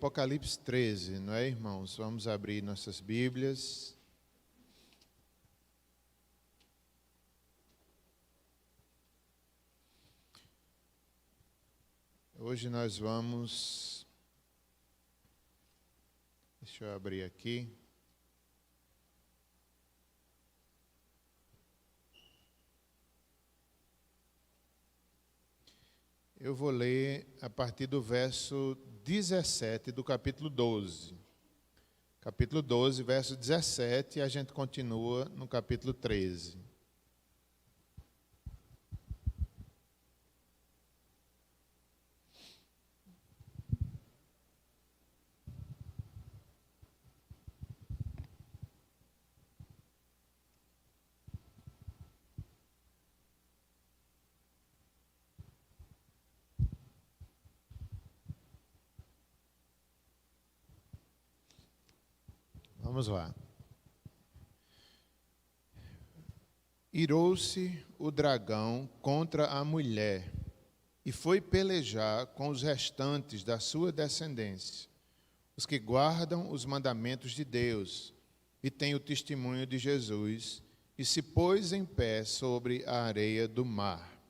Apocalipse 13, não é, irmãos? Vamos abrir nossas Bíblias. Hoje nós vamos... Deixa eu abrir aqui. Eu vou ler a partir do verso 17 do capítulo 12. Capítulo 12, verso 17, e a gente continua no capítulo 13. Vamos lá. Irou-se o dragão contra a mulher e foi pelejar com os restantes da sua descendência, os que guardam os mandamentos de Deus e têm o testemunho de Jesus, e se pôs em pé sobre a areia do mar.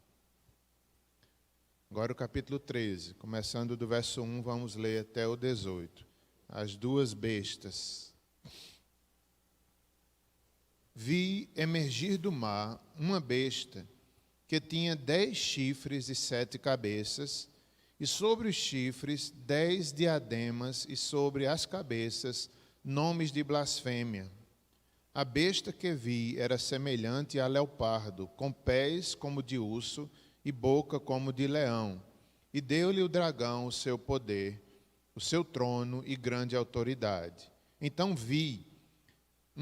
Agora o capítulo 13, começando do verso 1, vamos ler até o 18. As duas bestas. Vi emergir do mar uma besta que tinha 10 chifres e 7 cabeças, e sobre os chifres 10 diademas, e sobre as cabeças nomes de blasfêmia. A besta que vi era semelhante a leopardo, com pés como de urso e boca como de leão. E deu-lhe o dragão o seu poder, o seu trono e grande autoridade. Então vi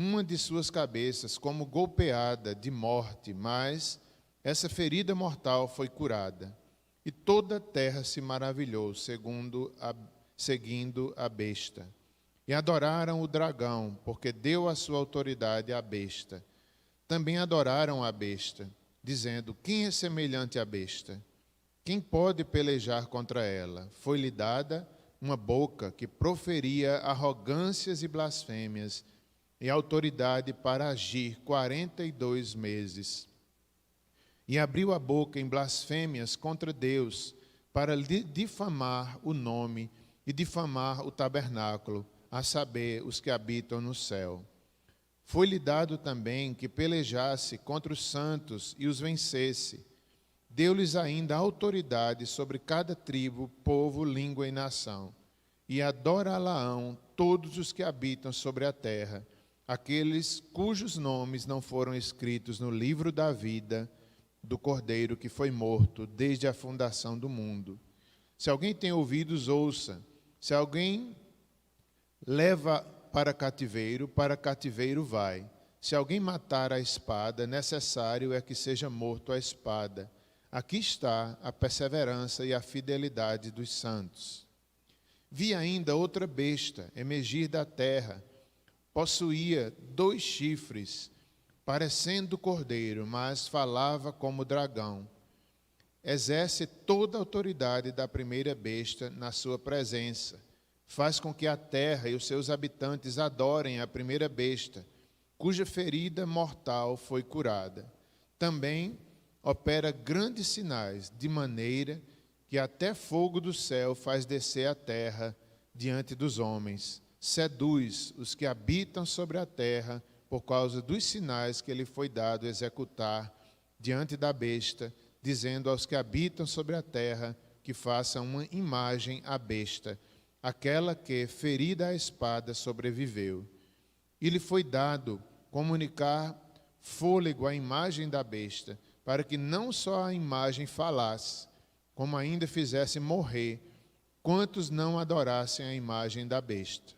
uma de suas cabeças como golpeada de morte, mas essa ferida mortal foi curada. E toda a terra se maravilhou, seguindo a besta. E adoraram o dragão, porque deu a sua autoridade à besta. Também adoraram a besta, dizendo: quem é semelhante à besta? Quem pode pelejar contra ela? Foi-lhe dada uma boca que proferia arrogâncias e blasfêmias, e autoridade para agir 42 meses. E abriu a boca em blasfêmias contra Deus, para difamar o nome e difamar o tabernáculo, a saber, os que habitam no céu. Foi-lhe dado também que pelejasse contra os santos e os vencesse. Deu-lhes ainda autoridade sobre cada tribo, povo, língua e nação. E adorá-la-ão todos os que habitam sobre a terra, aqueles cujos nomes não foram escritos no livro da vida do Cordeiro que foi morto desde a fundação do mundo. Se alguém tem ouvidos, ouça. Se alguém leva para cativeiro vai. Se alguém matar a espada, necessário é que seja morto a espada. Aqui está a perseverança e a fidelidade dos santos. Vi ainda outra besta emergir da terra. Possuía 2 chifres, parecendo cordeiro, mas falava como dragão. Exerce toda a autoridade da primeira besta na sua presença. Faz com que a terra e os seus habitantes adorem a primeira besta, cuja ferida mortal foi curada. Também opera grandes sinais, de maneira que até fogo do céu faz descer a terra diante dos homens. Seduz os que habitam sobre a terra por causa dos sinais que lhe foi dado executar diante da besta, dizendo aos que habitam sobre a terra que façam uma imagem à besta, aquela que, ferida a espada, sobreviveu. E lhe foi dado comunicar fôlego à imagem da besta, para que não só a imagem falasse, como ainda fizesse morrer quantos não adorassem a imagem da besta.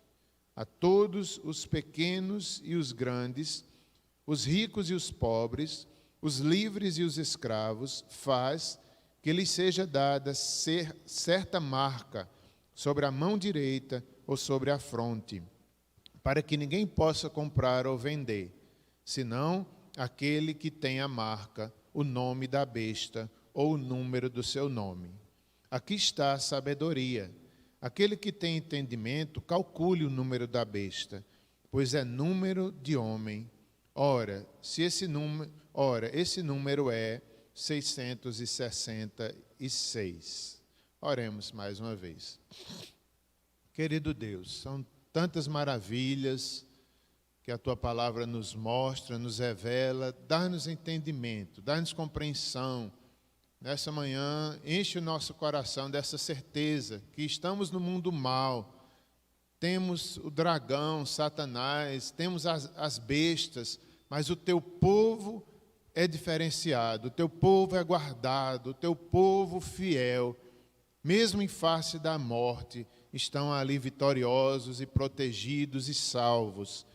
A todos os pequenos e os grandes, os ricos e os pobres, os livres e os escravos, faz que lhes seja dada certa marca sobre a mão direita ou sobre a fronte, para que ninguém possa comprar ou vender, senão aquele que tem a marca, o nome da besta ou o número do seu nome. Aqui está a sabedoria. Aquele que tem entendimento, calcule o número da besta, pois é número de homem. Ora, esse número é 666. Oremos mais uma vez. Querido Deus, são tantas maravilhas que a Tua palavra nos mostra, nos revela, dá-nos entendimento, dá-nos compreensão. Nessa manhã, enche o nosso coração dessa certeza que estamos no mundo mal. Temos o dragão, Satanás, temos as bestas, mas o Teu povo é diferenciado, o Teu povo é guardado, o Teu povo fiel, mesmo em face da morte, estão ali vitoriosos e protegidos e salvos.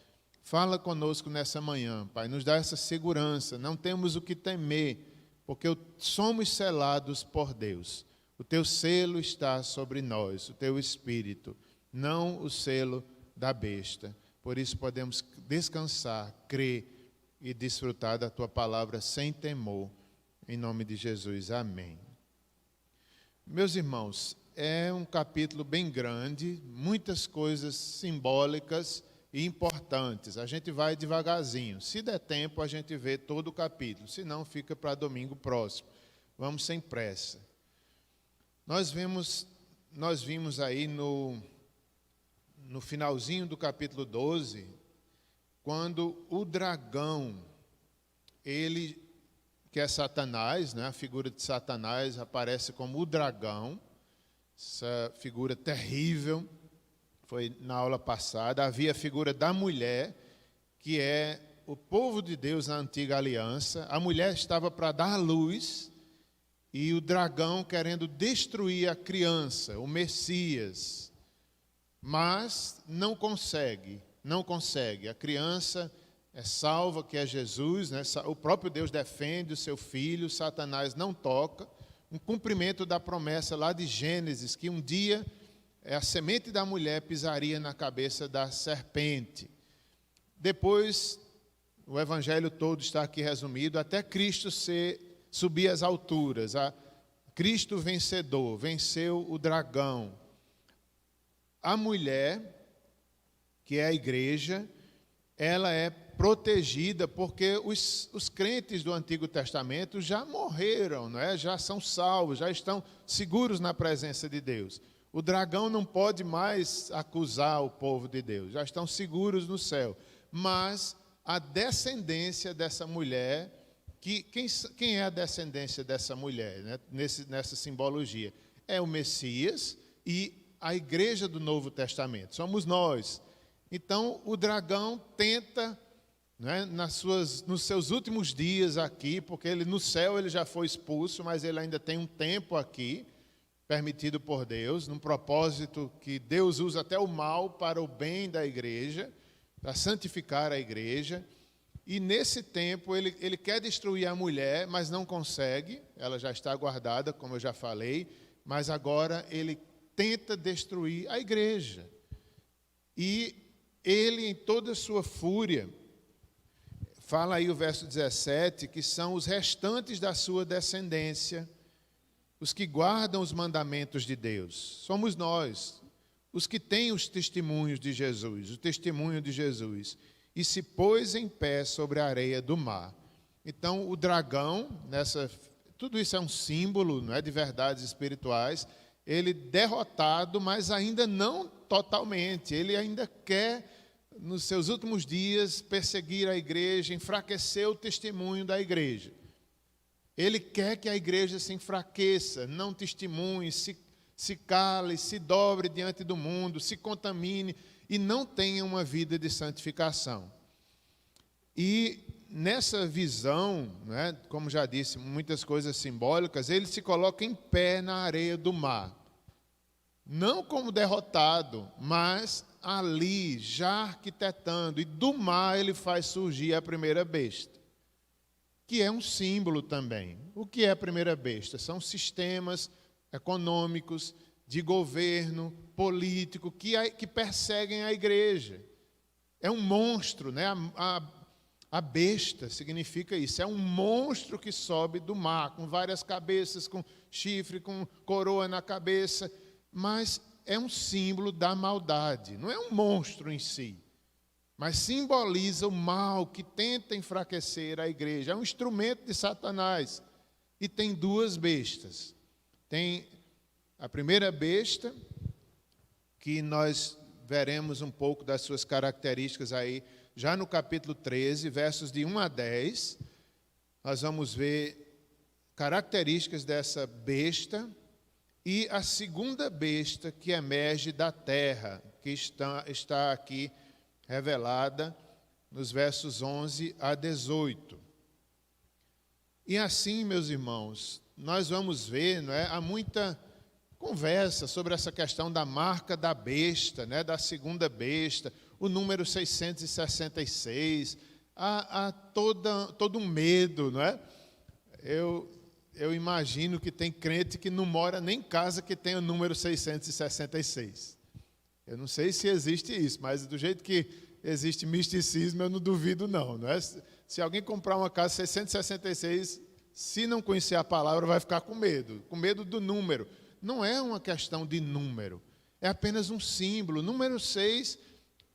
Fala conosco nessa manhã, Pai, nos dá essa segurança, não temos o que temer, porque somos selados por Deus. O Teu selo está sobre nós, o Teu Espírito, não o selo da besta. Por isso podemos descansar, crer e desfrutar da Tua palavra sem temor. Em nome de Jesus, amém. Meus irmãos, é um capítulo bem grande, muitas coisas simbólicas e importantes. A gente vai devagarzinho. Se der tempo, a gente vê todo o capítulo. Se não, fica para domingo próximo. Vamos sem pressa. Nós vimos aí no finalzinho do capítulo 12, quando o dragão, ele, que é Satanás, né, a figura de Satanás aparece como o dragão, essa figura terrível. Foi na aula passada. Havia a figura da mulher, que é o povo de Deus na antiga aliança. A mulher estava para dar luz e o dragão querendo destruir a criança, o Messias. Mas não consegue. A criança é salva, que é Jesus, né? O próprio Deus defende o seu filho, Satanás não toca. Um cumprimento da promessa lá de Gênesis, que um dia a semente da mulher pisaria na cabeça da serpente. Depois, o evangelho todo está aqui resumido, até Cristo subir às alturas. Cristo vencedor, venceu o dragão. A mulher, que é a igreja, ela é protegida porque os crentes do Antigo Testamento já morreram, não é? Já são salvos, já estão seguros na presença de Deus. O dragão não pode mais acusar o povo de Deus, já estão seguros no céu. Mas a descendência dessa mulher, quem é a descendência dessa mulher, né? Nessa simbologia? É o Messias e a igreja do Novo Testamento, somos nós. Então, o dragão tenta, né, nos seus últimos dias aqui, porque no céu ele já foi expulso, mas ele ainda tem um tempo aqui, permitido por Deus, num propósito que Deus usa até o mal para o bem da igreja, para santificar a igreja. E nesse tempo ele quer destruir a mulher, mas não consegue, ela já está guardada, como eu já falei, mas agora ele tenta destruir a igreja. E ele, em toda a sua fúria, fala aí o verso 17, que são os restantes da sua descendência, os que guardam os mandamentos de Deus. Somos nós, os que têm os testemunhos de Jesus, o testemunho de Jesus. E se pôs em pé sobre a areia do mar. Então, o dragão, tudo isso é um símbolo, não é, de verdades espirituais. Ele derrotado, mas ainda não totalmente. Ele ainda quer, nos seus últimos dias, perseguir a igreja, enfraquecer o testemunho da igreja. Ele quer que a igreja se enfraqueça, não testemunhe, se cale, se dobre diante do mundo, se contamine e não tenha uma vida de santificação. E nessa visão, né, como já disse, muitas coisas simbólicas, ele se coloca em pé na areia do mar. Não como derrotado, mas ali, já arquitetando, e do mar ele faz surgir a primeira besta, que é um símbolo também. O que é a primeira besta? São sistemas econômicos, de governo, político, que perseguem a igreja. É um monstro, né? A besta significa isso, é um monstro que sobe do mar, com várias cabeças, com chifre, com coroa na cabeça, mas é um símbolo da maldade, não é um monstro em si, mas simboliza o mal que tenta enfraquecer a igreja. É um instrumento de Satanás. E tem duas bestas. Tem a primeira besta, que nós veremos um pouco das suas características aí, já no capítulo 13, versos de 1 a 10. Nós vamos ver características dessa besta. E a segunda besta que emerge da terra, que está aqui revelada nos versos 11 a 18. E assim, meus irmãos, nós vamos ver, não é? Há muita conversa sobre essa questão da marca da besta, né? Da segunda besta, o número 666, há todo um medo, não é? Eu imagino que tem crente que não mora nem em casa que tenha o número 666. Eu não sei se existe isso, mas do jeito que existe misticismo, eu não duvido não é? Se alguém comprar uma casa 666, se não conhecer a palavra, vai ficar com medo do número. Não é uma questão de número, é apenas um símbolo. Número 6,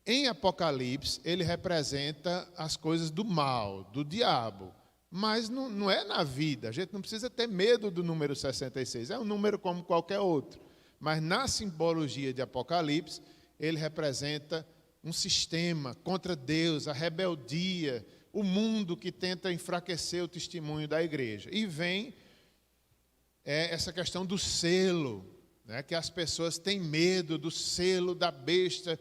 em Apocalipse, ele representa as coisas do mal, do diabo. Mas não é na vida, a gente não precisa ter medo do número 66, é um número como qualquer outro. Mas na simbologia de Apocalipse, ele representa um sistema contra Deus, a rebeldia, o mundo que tenta enfraquecer o testemunho da igreja. E vem essa questão do selo, né, que as pessoas têm medo do selo da besta.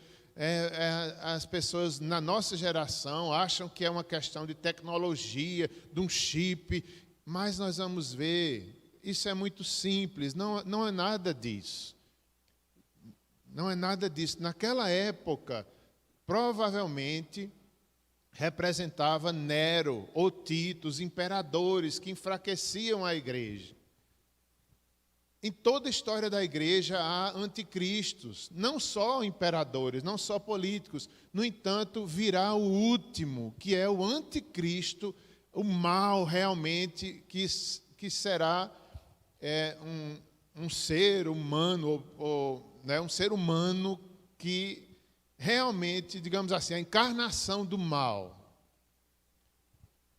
As pessoas na nossa geração acham que é uma questão de tecnologia, de um chip, mas nós vamos ver, isso é muito simples, não é nada disso. Não é nada disso. Naquela época, provavelmente, representava Nero ou Tito, os imperadores que enfraqueciam a igreja. Em toda a história da igreja há anticristos, não só imperadores, não só políticos. No entanto, virá o último, que é o anticristo, o mal realmente, que será um ser humano, um ser humano que realmente, digamos assim, a encarnação do mal.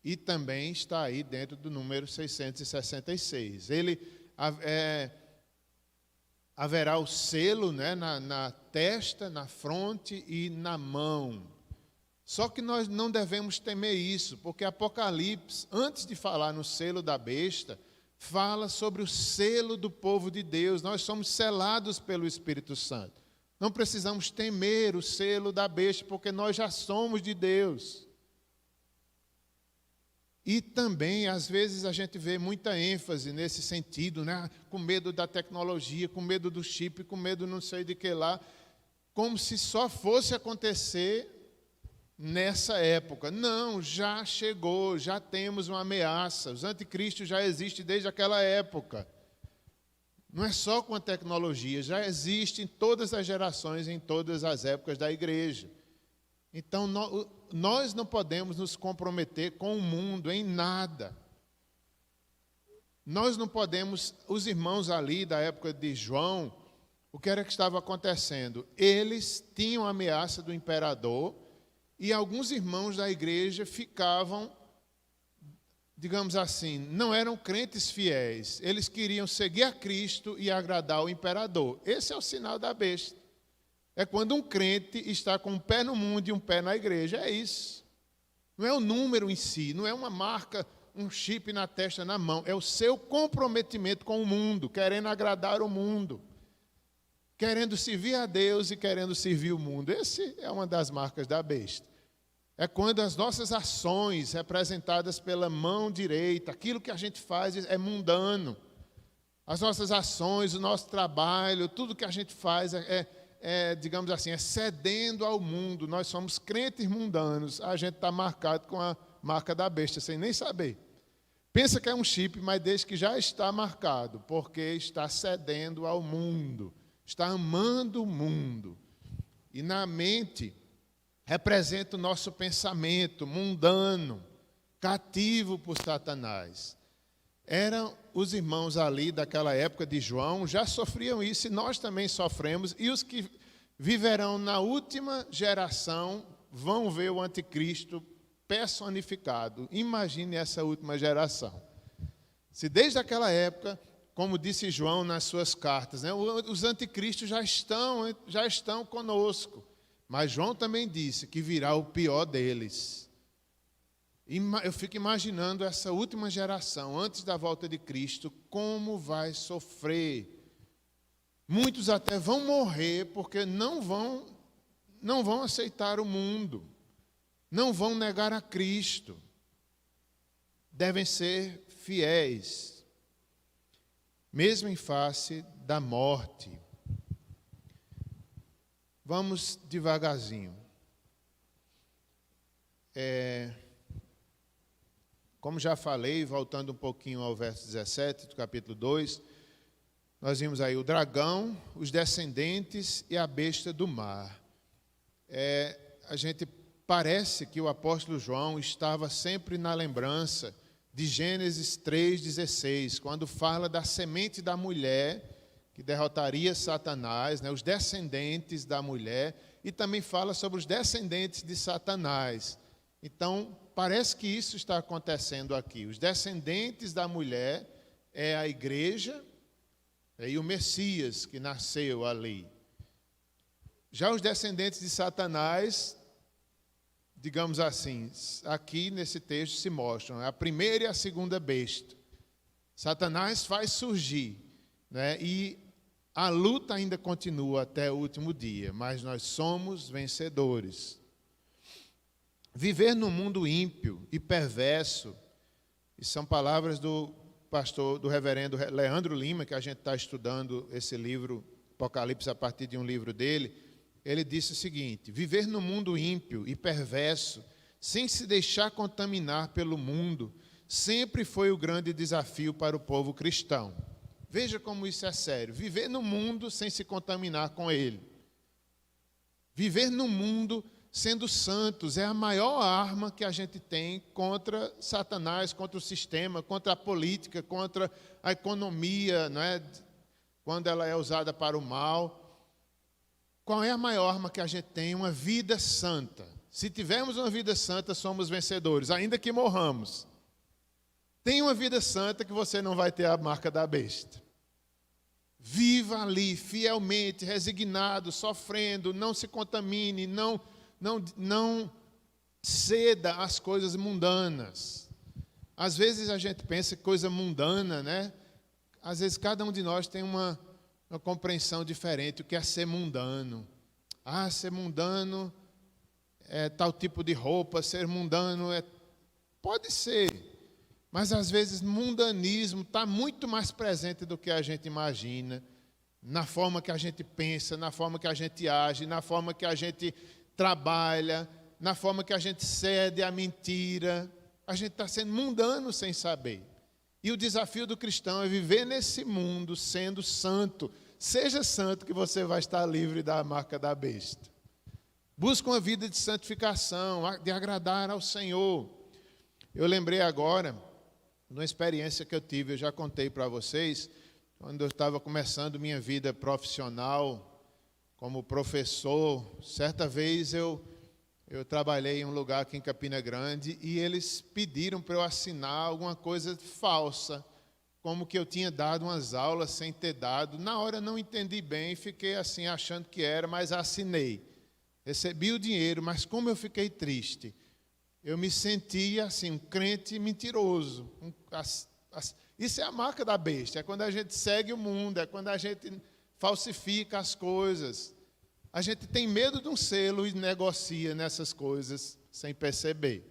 E também está aí dentro do número 666. Haverá o selo, né, na testa, na fronte e na mão. Só que nós não devemos temer isso, porque Apocalipse, antes de falar no selo da besta, fala sobre o selo do povo de Deus. Nós somos selados pelo Espírito Santo. Não precisamos temer o selo da besta, porque nós já somos de Deus. E também, às vezes, a gente vê muita ênfase nesse sentido, né? Com medo da tecnologia, com medo do chip, com medo não sei de que lá, como se só fosse acontecer nessa época. Não, já chegou, já temos uma ameaça. Os anticristos já existem desde aquela época. Não é só com a tecnologia, já existe em todas as gerações, em todas as épocas da igreja. Então, nós não podemos nos comprometer com o mundo em nada. Nós não podemos, os irmãos ali da época de João, o que era que estava acontecendo? Eles tinham a ameaça do imperador e alguns irmãos da igreja ficavam, digamos assim, não eram crentes fiéis. Eles queriam seguir a Cristo e agradar o imperador. Esse é o sinal da besta. É quando um crente está com um pé no mundo e um pé na igreja. É isso. Não é o número em si, não é uma marca, um chip na testa, na mão. É o seu comprometimento com o mundo, querendo agradar o mundo, querendo servir a Deus e querendo servir o mundo. Essa é uma das marcas da besta. É quando as nossas ações, representadas pela mão direita, aquilo que a gente faz é mundano. As nossas ações, o nosso trabalho, tudo que a gente faz digamos assim, é cedendo ao mundo. Nós somos crentes mundanos, a gente está marcado com a marca da besta, sem nem saber. Pensa que é um chip, mas desde que já está marcado, porque está cedendo ao mundo, está amando o mundo. E na mente, representa o nosso pensamento mundano, cativo por Satanás. os irmãos ali daquela época de João já sofriam isso e nós também sofremos, e os que viverão na última geração vão ver o anticristo personificado. Imagine essa última geração. Se desde aquela época, como disse João nas suas cartas, né, os anticristos já estão conosco, mas João também disse que virá o pior deles. Eu fico imaginando essa última geração, antes da volta de Cristo, como vai sofrer. Muitos até vão morrer porque não vão aceitar o mundo, não vão negar a Cristo. Devem ser fiéis, mesmo em face da morte. Vamos devagarzinho. Como já falei, voltando um pouquinho ao verso 17 do capítulo 2, nós vimos aí o dragão, os descendentes e a besta do mar. A gente parece que o apóstolo João estava sempre na lembrança de Gênesis 3,16, quando fala da semente da mulher que derrotaria Satanás, né, os descendentes da mulher, e também fala sobre os descendentes de Satanás. Então, parece que isso está acontecendo aqui. Os descendentes da mulher é a igreja e o Messias que nasceu ali. Já os descendentes de Satanás, digamos assim, aqui nesse texto se mostram a primeira e a segunda besta. Satanás faz surgir, né? E a luta ainda continua até o último dia, mas nós somos vencedores. Viver no mundo ímpio e perverso, e são palavras do reverendo Leandro Lima, que a gente está estudando esse livro, Apocalipse, a partir de um livro dele. Ele disse o seguinte: viver no mundo ímpio e perverso, sem se deixar contaminar pelo mundo, sempre foi o grande desafio para o povo cristão. Veja como isso é sério. Viver no mundo sem se contaminar com ele. Viver no mundo sendo santos é a maior arma que a gente tem contra Satanás, contra o sistema, contra a política, contra a economia, não é? Quando ela é usada para o mal. Qual é a maior arma que a gente tem? Uma vida santa. Se tivermos uma vida santa, somos vencedores, ainda que morramos. Tenha uma vida santa que você não vai ter a marca da besta. Viva ali, fielmente, resignado, sofrendo, não se contamine, não ceda às coisas mundanas. Às vezes a gente pensa que coisa mundana, né? Às vezes cada um de nós tem uma compreensão diferente. O que é ser mundano? Ser mundano é tal tipo de roupa, ser mundano é... Pode ser, mas às vezes mundanismo está muito mais presente do que a gente imagina, na forma que a gente pensa, na forma que a gente age, na forma que a gente trabalha, na forma que a gente cede à mentira. A gente está sendo mundano sem saber. E o desafio do cristão é viver nesse mundo sendo santo. Seja santo que você vai estar livre da marca da besta. Busque uma vida de santificação, de agradar ao Senhor. Eu lembrei agora de uma experiência que eu tive, eu já contei para vocês, quando eu estava começando minha vida profissional como professor. Certa vez eu trabalhei em um lugar aqui em Campina Grande e eles pediram para eu assinar alguma coisa falsa, como que eu tinha dado umas aulas sem ter dado. Na hora eu não entendi bem, fiquei assim achando que era, mas assinei. Recebi o dinheiro, mas como eu fiquei triste. Eu me sentia assim, um crente mentiroso. Isso é a marca da besta, é quando a gente segue o mundo, é quando a gente falsifica as coisas. A gente tem medo de um selo e negocia nessas coisas sem perceber.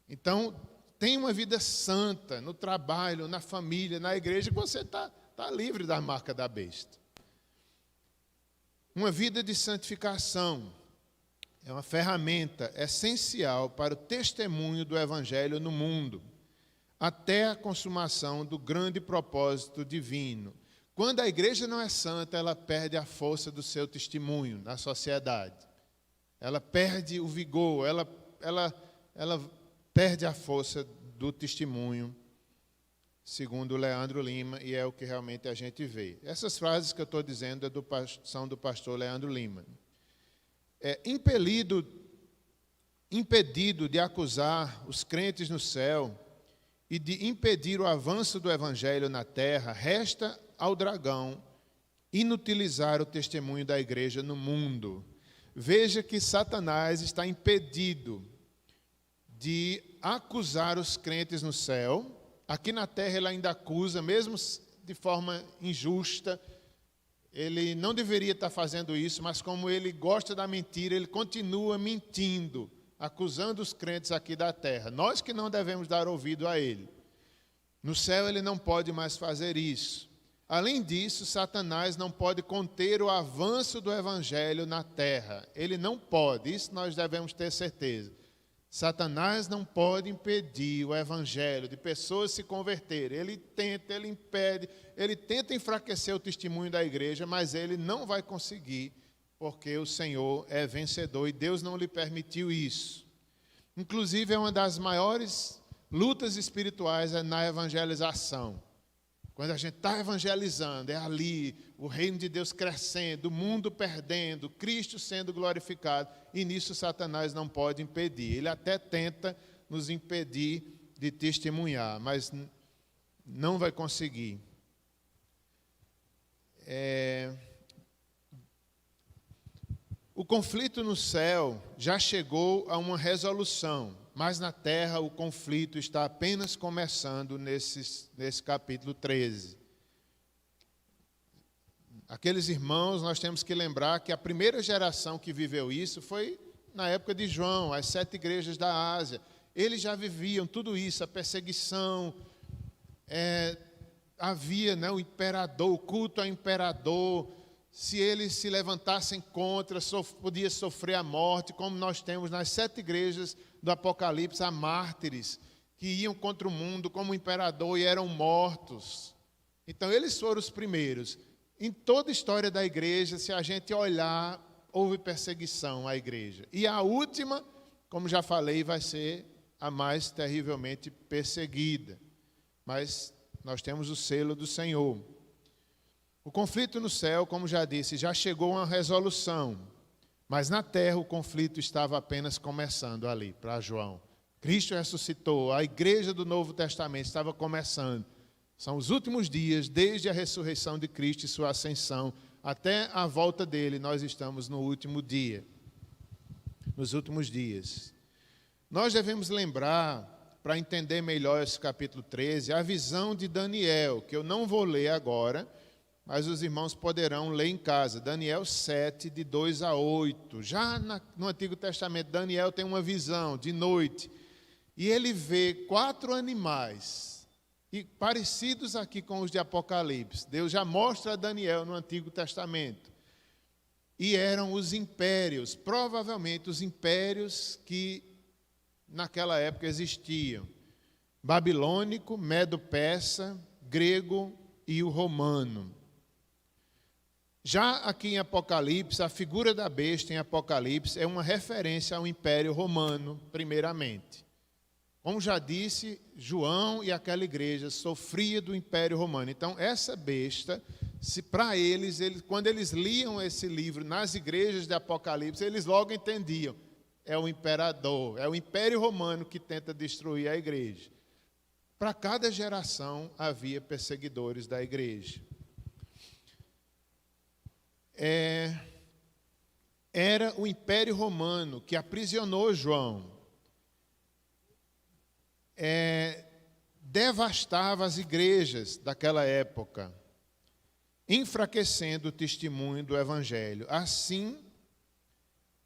Então, tenha uma vida santa no trabalho, na família, na igreja, que você está livre da marca da besta. Uma vida de santificação é uma ferramenta essencial para o testemunho do Evangelho no mundo, até a consumação do grande propósito divino. Quando a igreja não é santa, ela perde a força do seu testemunho na sociedade. Ela perde o vigor, ela perde a força do testemunho segundo Leandro Lima, e é o que realmente a gente vê. Essas frases que eu estou dizendo são do pastor Leandro Lima. Impedido de acusar os crentes no céu e de impedir o avanço do evangelho na terra, resta ao dragão inutilizar o testemunho da igreja no mundo. Veja que Satanás está impedido de acusar os crentes no céu. Aqui na terra ele ainda acusa, mesmo de forma injusta. Ele não deveria estar fazendo isso, mas como ele gosta da mentira, ele continua mentindo, acusando os crentes aqui da terra. Nós que não devemos dar ouvido a ele. No céu ele não pode mais fazer isso. Além disso, Satanás não pode conter o avanço do evangelho na terra. Ele não pode, isso nós devemos ter certeza. Satanás não pode impedir o evangelho de pessoas se converterem. Ele tenta, ele impede, ele tenta enfraquecer o testemunho da igreja, mas ele não vai conseguir, porque o Senhor é vencedor e Deus não lhe permitiu isso. Inclusive, é uma das maiores lutas espirituais na evangelização. Quando a gente está evangelizando, é ali o reino de Deus crescendo, o mundo perdendo, Cristo sendo glorificado, e nisso Satanás não pode impedir. Ele até tenta nos impedir de testemunhar, mas não vai conseguir. O conflito no céu já chegou a uma resolução, mas na terra o conflito está apenas começando nesse capítulo 13. Aqueles irmãos, nós temos que lembrar que a primeira geração que viveu isso foi na época de João, as 7 igrejas da Ásia. Eles já viviam tudo isso, a perseguição, havia o imperador, o culto ao imperador. Se eles se levantassem contra, podia sofrer a morte, como nós temos nas 7 igrejas do Apocalipse, há mártires que iam contra o mundo como imperador e eram mortos. Então, eles foram os primeiros. Em toda a história da igreja, se a gente olhar, houve perseguição à igreja. E a última, como já falei, vai ser a mais terrivelmente perseguida. Mas nós temos o selo do Senhor. O conflito no céu, como já disse, já chegou a uma resolução. Mas na terra o conflito estava apenas começando ali, para João. Cristo ressuscitou, a igreja do Novo Testamento estava começando. São os últimos dias, desde a ressurreição de Cristo e sua ascensão, até a volta dele, nós estamos no último dia. Nos últimos dias. Nós devemos lembrar, para entender melhor esse capítulo 13, a visão de Daniel, que eu não vou ler agora, mas os irmãos poderão ler em casa. Daniel 7, de 2 a 8. Já no Antigo Testamento, Daniel tem uma visão de noite. E ele vê 4 animais, e parecidos aqui com os de Apocalipse. Deus já mostra a Daniel no Antigo Testamento. E eram os impérios, provavelmente os impérios que naquela época existiam. Babilônico, Medo-Persa, grego e o romano. Já aqui em Apocalipse, a figura da besta em Apocalipse é uma referência ao Império Romano, primeiramente. Como já disse, João e aquela igreja sofria do Império Romano. Então, essa besta, para eles, quando eles liam esse livro nas igrejas de Apocalipse, eles logo entendiam. É o imperador, é o Império Romano que tenta destruir a igreja. Para cada geração havia perseguidores da igreja. Era o Império Romano que aprisionou João. Devastava as igrejas daquela época, enfraquecendo o testemunho do Evangelho. Assim,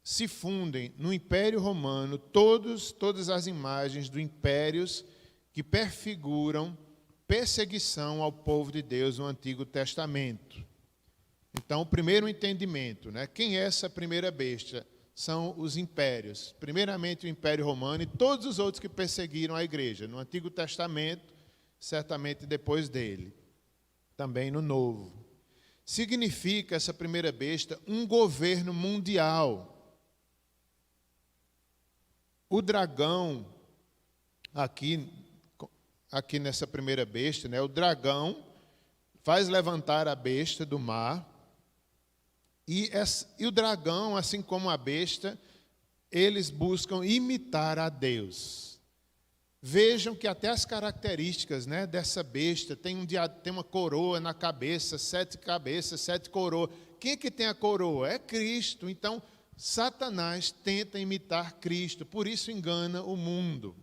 se fundem no Império Romano todas as imagens do impérios que prefiguram perseguição ao povo de Deus no Antigo Testamento. Então, o primeiro entendimento, quem é essa primeira besta? São os impérios. Primeiramente o Império Romano e todos os outros que perseguiram a igreja. No Antigo Testamento, certamente depois dele. Também no Novo. Significa, essa primeira besta, um governo mundial. O dragão, aqui, aqui nessa primeira besta, né? O dragão faz levantar a besta do mar, e o dragão, assim como a besta, eles buscam imitar a Deus. Vejam que até as características, né, dessa besta, tem uma coroa na cabeça, 7 cabeças, 7 coroas. Quem é que tem a coroa? É Cristo. Então, Satanás tenta imitar Cristo, por isso engana o mundo.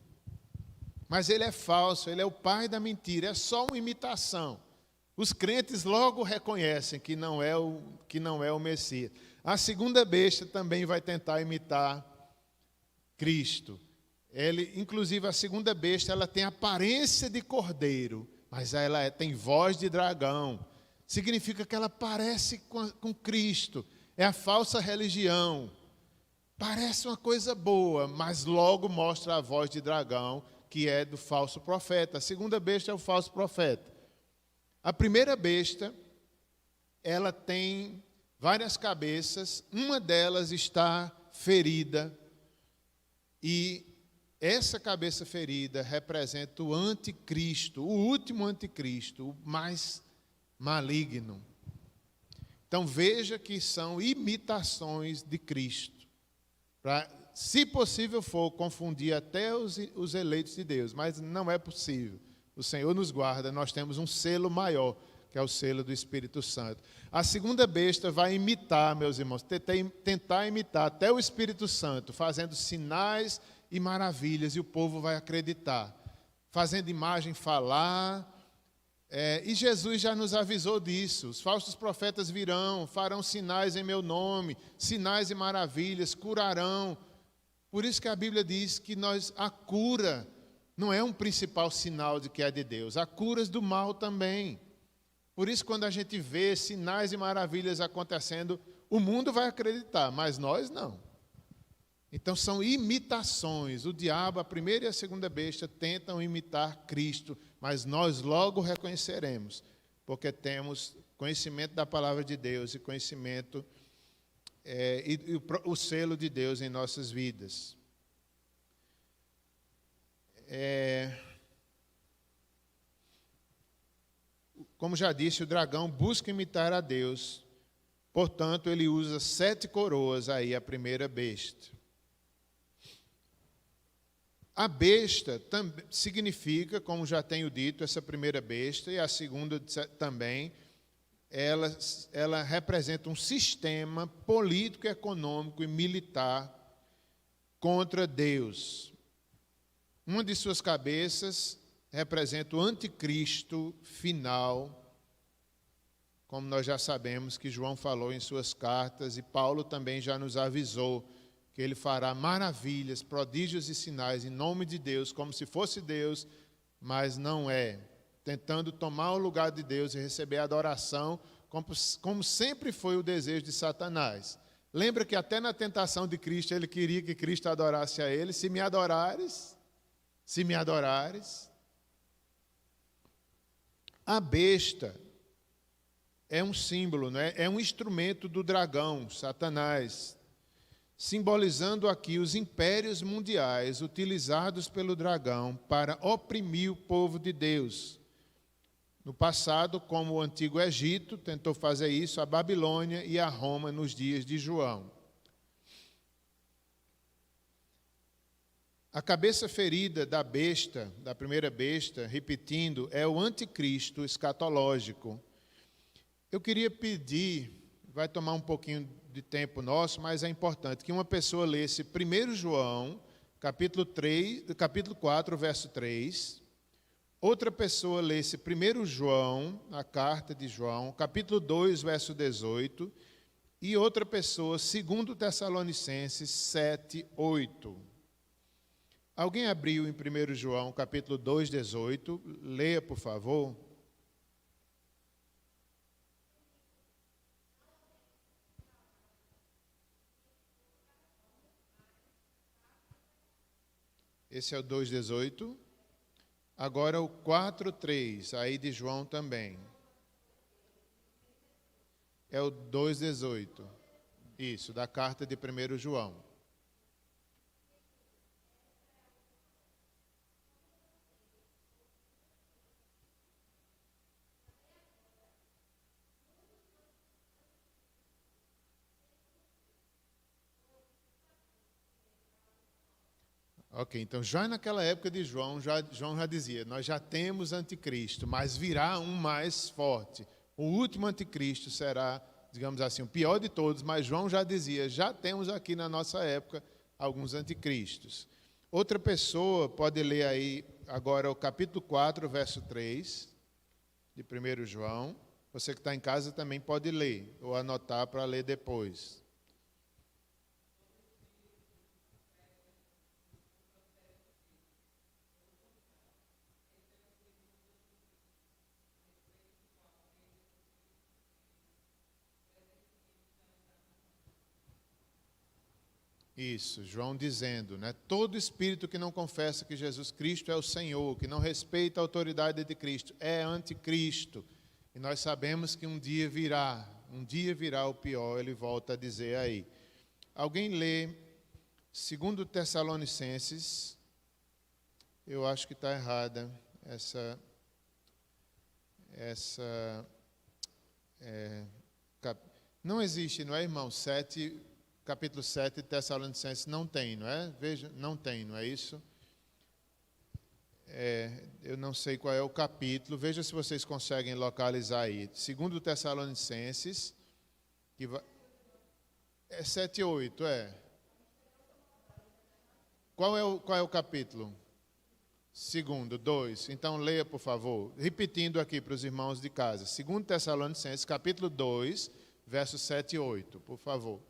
Mas ele é falso, ele é o pai da mentira, é só uma imitação. Os crentes logo reconhecem que não é o Messias. A segunda besta também vai tentar imitar Cristo. Inclusive, a segunda besta, ela tem aparência de cordeiro, mas ela tem voz de dragão. Significa que ela parece com Cristo. É a falsa religião. Parece uma coisa boa, mas logo mostra a voz de dragão, que é do falso profeta. A segunda besta é o falso profeta. A primeira besta, ela tem várias cabeças, uma delas está ferida, e essa cabeça ferida representa o anticristo, o último anticristo, o mais maligno. Então veja que são imitações de Cristo, para, se possível for, confundir até os eleitos de Deus, mas não é possível. O Senhor nos guarda, nós temos um selo maior, que é o selo do Espírito Santo. A segunda besta vai imitar, meus irmãos, tentar imitar até o Espírito Santo, fazendo sinais e maravilhas, e o povo vai acreditar. Fazendo imagem falar, e Jesus já nos avisou disso. Os falsos profetas virão, farão sinais em meu nome, sinais e maravilhas, curarão. Por isso que a Bíblia diz que a cura não é um principal sinal de que é de Deus. Há curas do mal também. Por isso, quando a gente vê sinais e maravilhas acontecendo, o mundo vai acreditar, mas nós não. Então, são imitações. O diabo, a primeira e a segunda besta, tentam imitar Cristo, mas nós logo reconheceremos, porque temos conhecimento da palavra de Deus e conhecimento e o selo de Deus em nossas vidas. Como já disse, o dragão busca imitar a Deus, portanto, ele usa 7 coroas aí, a primeira besta. A besta significa, como já tenho dito, essa primeira besta, e a segunda também, ela representa um sistema político, econômico e militar contra Deus. Uma de suas cabeças representa o anticristo final, como nós já sabemos que João falou em suas cartas, e Paulo também já nos avisou que ele fará maravilhas, prodígios e sinais em nome de Deus, como se fosse Deus, mas não é, tentando tomar o lugar de Deus e receber adoração, como sempre foi o desejo de Satanás. Lembra que até na tentação de Cristo, ele queria que Cristo adorasse a ele. Se me adorares. A besta é um símbolo, né? É um instrumento do dragão, Satanás, simbolizando aqui os impérios mundiais utilizados pelo dragão para oprimir o povo de Deus. No passado, como o Antigo Egito tentou fazer isso, a Babilônia e a Roma nos dias de João. A cabeça ferida da besta, da primeira besta, repetindo, é o anticristo escatológico. Eu queria pedir, vai tomar um pouquinho de tempo nosso, mas é importante que uma pessoa lesse 1 João, capítulo 4, verso 3. Outra pessoa lesse 1 João, a carta de João, capítulo 2, verso 18. E outra pessoa, 2 Tessalonicenses 7, 8. Alguém abriu em 1 João, capítulo 2, 18. Leia, por favor. Esse é o 2,18. Agora o 4,3, aí de João também. É o 2,18. Isso, da carta de 1 João. Ok, então já naquela época de João já dizia, nós já temos anticristo, mas virá um mais forte. O último anticristo será, digamos assim, o pior de todos, mas João já dizia, já temos aqui na nossa época alguns anticristos. Outra pessoa pode ler aí agora o capítulo 4, verso 3, de 1 João. Você que está em casa também pode ler, ou anotar para ler depois. Isso, João dizendo, né? Todo espírito que não confessa que Jesus Cristo é o Senhor, que não respeita a autoridade de Cristo, é anticristo. E nós sabemos que um dia virá o pior, ele volta a dizer aí. Alguém lê 2 Tessalonicenses, eu acho que está errada não existe, não é, irmão? Capítulo 7 de Tessalonicenses não tem, não é? Veja, não tem, não é isso? Eu não sei qual é o capítulo, veja se vocês conseguem localizar aí. 2 Tessalonicenses, é 7 e 8, é. Qual é o capítulo? 2. Então leia, por favor. Repetindo aqui para os irmãos de casa. 2 Tessalonicenses, capítulo 2, versos 7 e 8, por favor.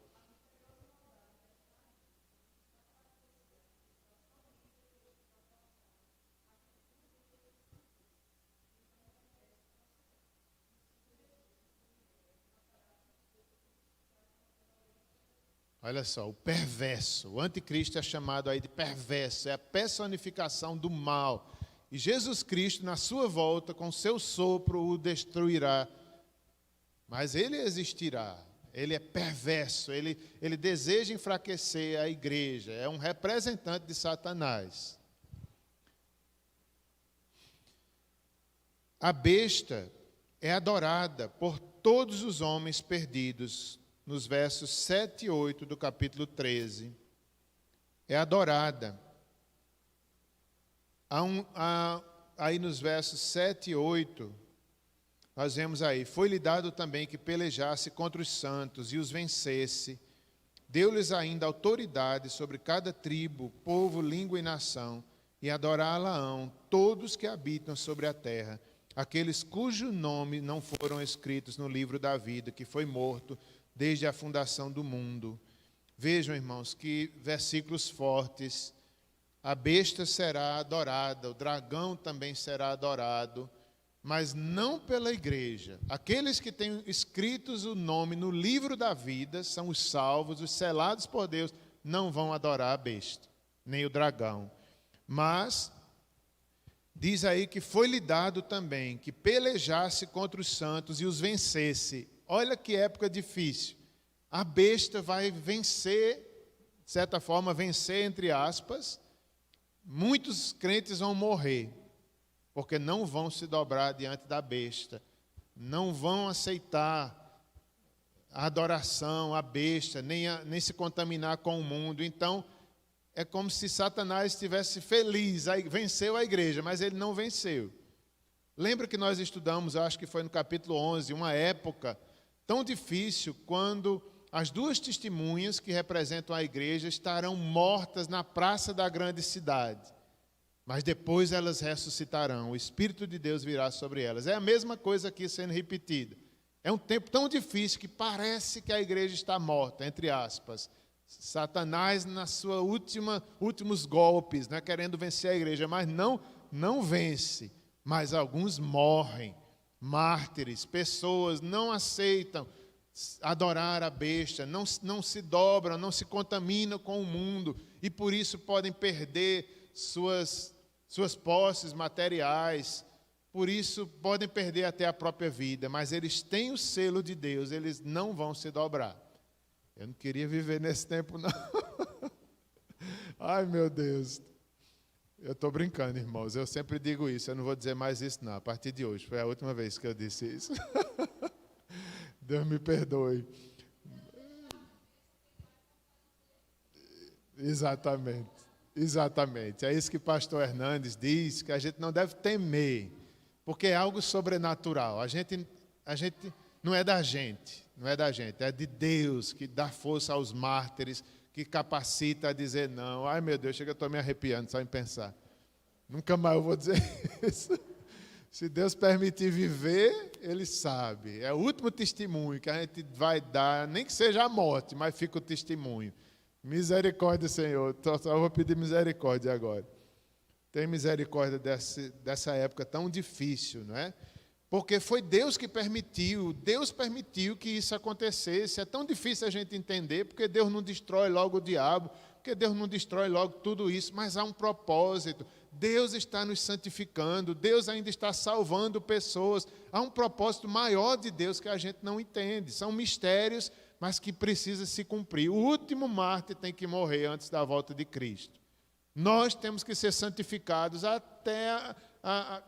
Olha só, o perverso, o anticristo é chamado aí de perverso, é a personificação do mal. E Jesus Cristo, na sua volta, com seu sopro, o destruirá. Mas ele existirá, ele é perverso, ele deseja enfraquecer a igreja, é um representante de Satanás. A besta é adorada por todos os homens perdidos, nos versos 7 e 8 do capítulo 13, é adorada. Aí nos versos 7 e 8, nós vemos aí, foi-lhe dado também que pelejasse contra os santos e os vencesse, deu-lhes ainda autoridade sobre cada tribo, povo, língua e nação, e adorá-la-ão todos que habitam sobre a terra, aqueles cujo nome não foram escritos no livro da vida, que foi morto desde a fundação do mundo. Vejam, irmãos, que versículos fortes. A besta será adorada, o dragão também será adorado, mas não pela igreja. Aqueles que têm escritos o nome no livro da vida, são os salvos, os selados por Deus, não vão adorar a besta, nem o dragão. Mas diz aí que foi-lhe dado também que pelejasse contra os santos e os vencesse. Olha que época difícil. A besta vai vencer, de certa forma, vencer entre aspas. Muitos crentes vão morrer, porque não vão se dobrar diante da besta. Não vão aceitar a adoração à besta, nem se contaminar com o mundo. Então, é como se Satanás estivesse feliz, venceu a igreja, mas ele não venceu. Lembra que nós estudamos, acho que foi no capítulo 11, uma época tão difícil quando as duas testemunhas que representam a igreja estarão mortas na praça da grande cidade. Mas depois elas ressuscitarão, o Espírito de Deus virá sobre elas. É a mesma coisa aqui sendo repetida. É um tempo tão difícil que parece que a igreja está morta, entre aspas. Satanás na sua últimos golpes, né, querendo vencer a igreja, mas não vence. Mas alguns morrem. Mártires, pessoas não aceitam adorar a besta, não se dobram, não se contaminam com o mundo e por isso podem perder suas posses materiais, por isso podem perder até a própria vida, mas eles têm o selo de Deus, eles não vão se dobrar. Eu não queria viver nesse tempo, não. Ai, meu Deus. Eu estou brincando, irmãos. Eu sempre digo isso. Eu não vou dizer mais isso, não. A partir de hoje. Foi a última vez que eu disse isso. Deus me perdoe. Exatamente. Exatamente. É isso que o pastor Hernandes diz, que a gente não deve temer, porque é algo sobrenatural. A gente não é da gente, não é da gente, é de Deus que dá força aos mártires, que capacita a dizer não. Ai, meu Deus, chega, eu estou me arrepiando só em pensar. Nunca mais eu vou dizer isso. Se Deus permitir viver, Ele sabe. É o último testemunho que a gente vai dar, nem que seja a morte, mas fica o testemunho. Misericórdia, Senhor. Só vou pedir misericórdia agora. Tem misericórdia dessa época tão difícil, não é? Porque foi Deus que permitiu. Deus permitiu que isso acontecesse. É tão difícil a gente entender, porque Deus não destrói logo o diabo, porque Deus não destrói logo tudo isso, mas há um propósito. Deus está nos santificando, Deus ainda está salvando pessoas. Há um propósito maior de Deus que a gente não entende. São mistérios, mas que precisa se cumprir. O último mártir tem que morrer antes da volta de Cristo. Nós temos que ser santificados até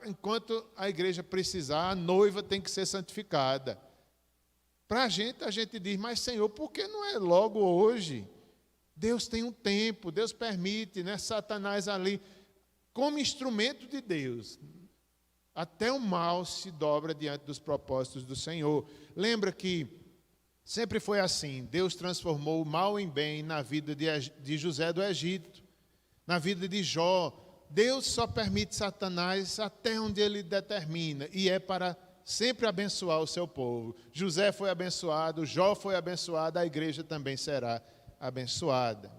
enquanto a igreja precisar, a noiva tem que ser santificada. Para a gente diz, mas Senhor, por que não é logo hoje? Deus tem um tempo, Deus permite, né? Satanás ali, como instrumento de Deus, até o mal se dobra diante dos propósitos do Senhor. Lembra que sempre foi assim, Deus transformou o mal em bem na vida de José do Egito, na vida de Jó. Deus só permite Satanás até onde ele determina, e é para sempre abençoar o seu povo. José foi abençoado, Jó foi abençoado, a igreja também será abençoada.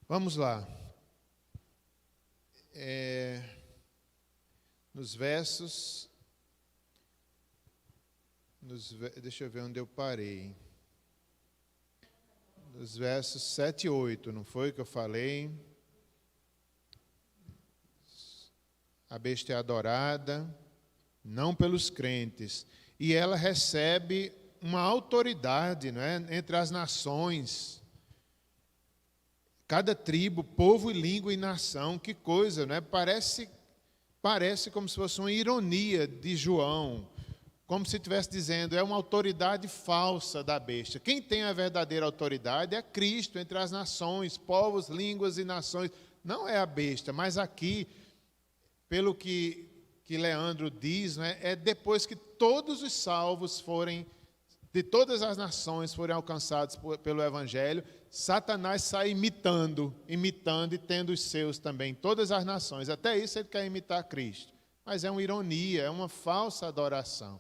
Vamos lá. Nos versos... deixa eu ver onde eu parei. Nos versos 7 e 8, não foi que eu falei? A besta é adorada, não pelos crentes, e ela recebe uma autoridade, não é, entre as nações. Cada tribo, povo, língua e nação, que coisa, não é? Parece como se fosse uma ironia de João, como se estivesse dizendo, é uma autoridade falsa da besta. Quem tem a verdadeira autoridade é Cristo entre as nações, povos, línguas e nações. Não é a besta, mas aqui, pelo que Leandro diz, né, é depois que todos os salvos de todas as nações forem alcançados pelo Evangelho, Satanás sai imitando e tendo os seus também, todas as nações. Até isso ele quer imitar Cristo. Mas é uma ironia, é uma falsa adoração.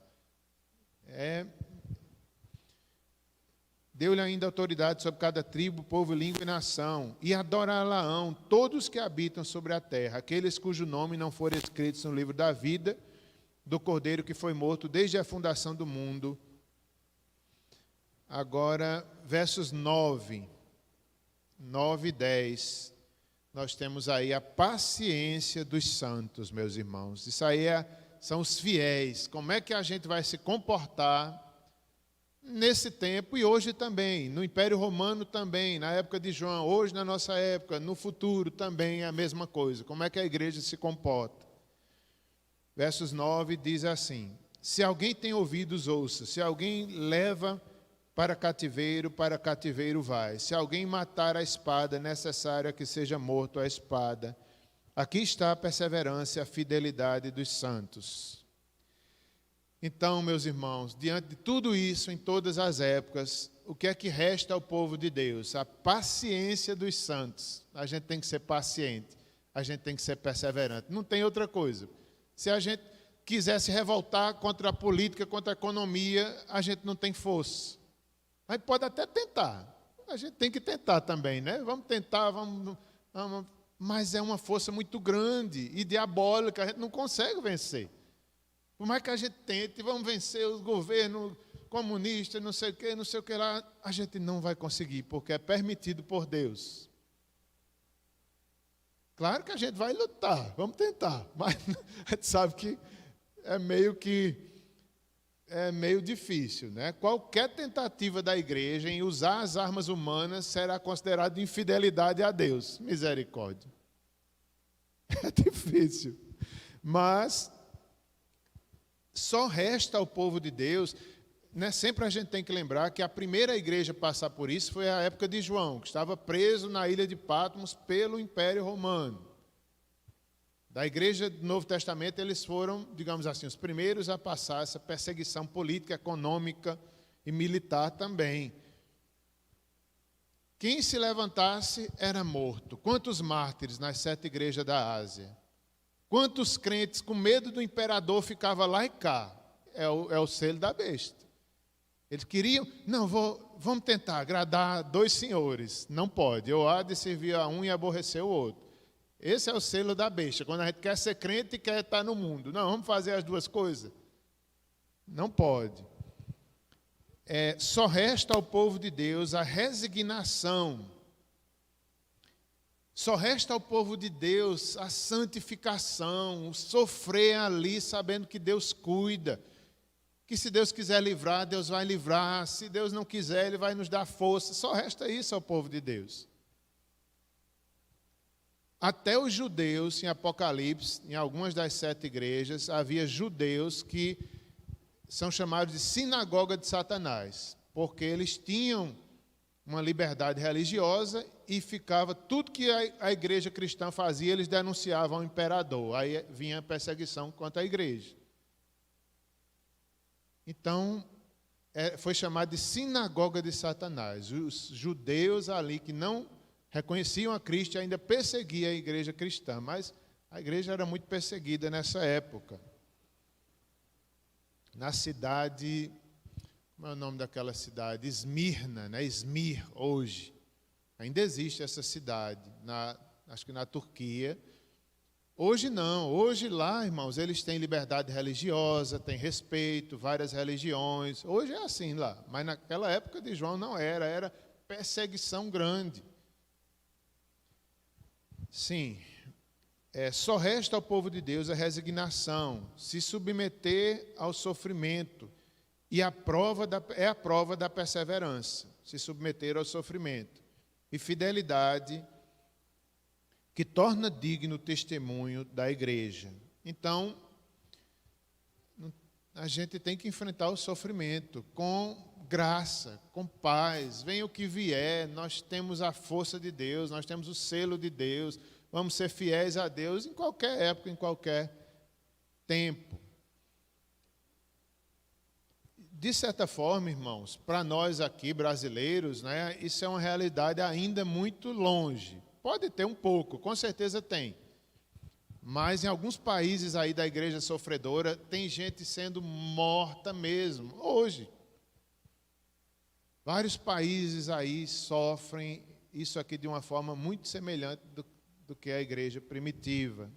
Deu-lhe ainda autoridade sobre cada tribo, povo, língua e nação, e adorá-la-ão todos que habitam sobre a terra, aqueles cujo nome não for escritos no livro da vida do Cordeiro que foi morto desde a fundação do mundo. Agora, versos 9 e 10, nós temos aí a paciência dos santos, meus irmãos. Isso aí são os fiéis. Como é que a gente vai se comportar nesse tempo e hoje também, no Império Romano também, na época de João, hoje na nossa época, no futuro também é a mesma coisa. Como é que a igreja se comporta? Versos 9 diz assim: se alguém tem ouvidos, ouça. Se alguém leva para cativeiro vai. Se alguém matar a espada, é necessário que seja morto a espada. Aqui está a perseverança e a fidelidade dos santos. Então, meus irmãos, diante de tudo isso, em todas as épocas, o que é que resta ao povo de Deus? A paciência dos santos. A gente tem que ser paciente, a gente tem que ser perseverante. Não tem outra coisa. Se a gente quiser se revoltar contra a política, contra a economia, a gente não tem força. A gente pode até tentar. A gente tem que tentar também, né? Vamos tentar, vamos, mas é uma força muito grande e diabólica, a gente não consegue vencer. Por mais que a gente tente, vamos vencer os governos comunistas, não sei o que lá, a gente não vai conseguir, porque é permitido por Deus. Claro que a gente vai lutar, vamos tentar, mas a gente sabe que é meio difícil, né? Qualquer tentativa da igreja em usar as armas humanas será considerada infidelidade a Deus. Misericórdia. É difícil, mas só resta ao povo de Deus né, sempre a gente tem que lembrar que a primeira igreja a passar por isso foi a época de João, que estava preso na ilha de Patmos pelo Império Romano. Da igreja do Novo Testamento, eles foram, digamos assim, os primeiros a passar essa perseguição política, econômica e militar também. Quem se levantasse era morto. Quantos mártires nas 7 igrejas da Ásia? Quantos crentes com medo do imperador ficavam lá e cá? É o selo da besta. Eles queriam, não, vamos tentar agradar 2 senhores. Não pode, ou há de servir a um e aborrecer o outro. Esse é o selo da besta, quando a gente quer ser crente e quer estar no mundo. Não, vamos fazer as 2 coisas. Não pode. Só resta ao povo de Deus a resignação. Só resta ao povo de Deus a santificação, o sofrer ali sabendo que Deus cuida. Que se Deus quiser livrar, Deus vai livrar. Se Deus não quiser, Ele vai nos dar força. Só resta isso ao povo de Deus. Até os judeus, em Apocalipse, em algumas das 7 igrejas, havia judeus que são chamados de sinagoga de Satanás, porque eles tinham uma liberdade religiosa e ficava, tudo que a igreja cristã fazia, eles denunciavam ao imperador. Aí vinha a perseguição contra a igreja. Então, foi chamado de sinagoga de Satanás. Os judeus ali que não reconheciam a Cristo e ainda perseguiam a igreja cristã, mas a igreja era muito perseguida nessa época. Na cidade, como é o nome daquela cidade? Esmirna, né? Esmir, hoje. Ainda existe essa cidade, acho que na Turquia. Hoje não, hoje lá, irmãos, eles têm liberdade religiosa, têm respeito, várias religiões. Hoje é assim lá, mas naquela época de João não era perseguição grande. Sim, só resta ao povo de Deus a resignação, se submeter ao sofrimento, e a prova da perseverança, se submeter ao sofrimento, e fidelidade, que torna digno o testemunho da igreja. Então, a gente tem que enfrentar o sofrimento com graça, com paz, venha o que vier, nós temos a força de Deus, nós temos o selo de Deus, vamos ser fiéis a Deus em qualquer época, em qualquer tempo. De certa forma, irmãos, para nós aqui brasileiros, né, isso é uma realidade ainda muito longe. Pode ter um pouco, com certeza tem. Mas em alguns países aí da igreja sofredora, tem gente sendo morta mesmo, hoje. Vários países aí sofrem isso aqui de uma forma muito semelhante do que a igreja primitiva.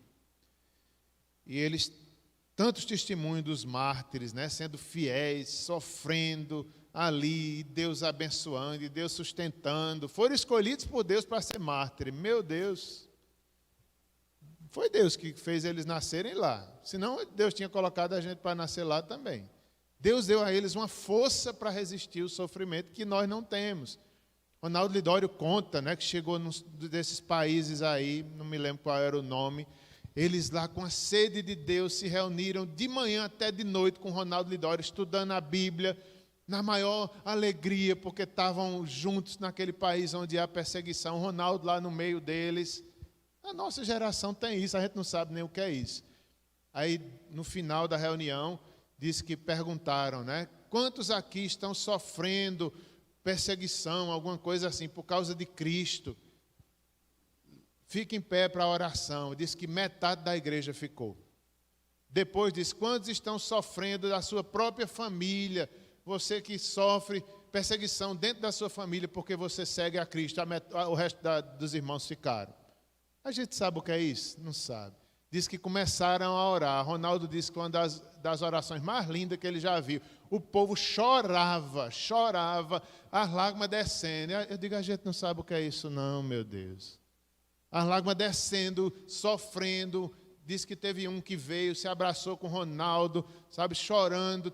E eles, tantos testemunhos dos mártires, né, sendo fiéis, sofrendo ali, Deus abençoando, e Deus sustentando, foram escolhidos por Deus para ser mártires. Meu Deus, foi Deus que fez eles nascerem lá, senão Deus tinha colocado a gente para nascer lá também. Deus deu a eles uma força para resistir o sofrimento que nós não temos. Ronaldo Lidório conta, né, que chegou desses países aí, não me lembro qual era o nome, eles lá com a sede de Deus se reuniram de manhã até de noite com Ronaldo Lidório, estudando a Bíblia, na maior alegria, porque estavam juntos naquele país onde há perseguição, Ronaldo lá no meio deles. A nossa geração tem isso, a gente não sabe nem o que é isso. Aí, no final da reunião, disse que perguntaram, né, quantos aqui estão sofrendo perseguição, alguma coisa assim, por causa de Cristo? Fique em pé para a oração. Disse que metade da igreja ficou. Depois disse, quantos estão sofrendo da sua própria família? Você que sofre perseguição dentro da sua família porque você segue a Cristo. O resto dos irmãos ficaram. A gente sabe o que é isso? Não sabe. Diz que começaram a orar. Ronaldo disse que uma das orações mais lindas que ele já viu. O povo chorava, as lágrimas descendo. Eu digo, a gente não sabe o que é isso não, meu Deus. As lágrimas descendo, sofrendo. Diz que teve um que veio, se abraçou com Ronaldo, sabe, chorando.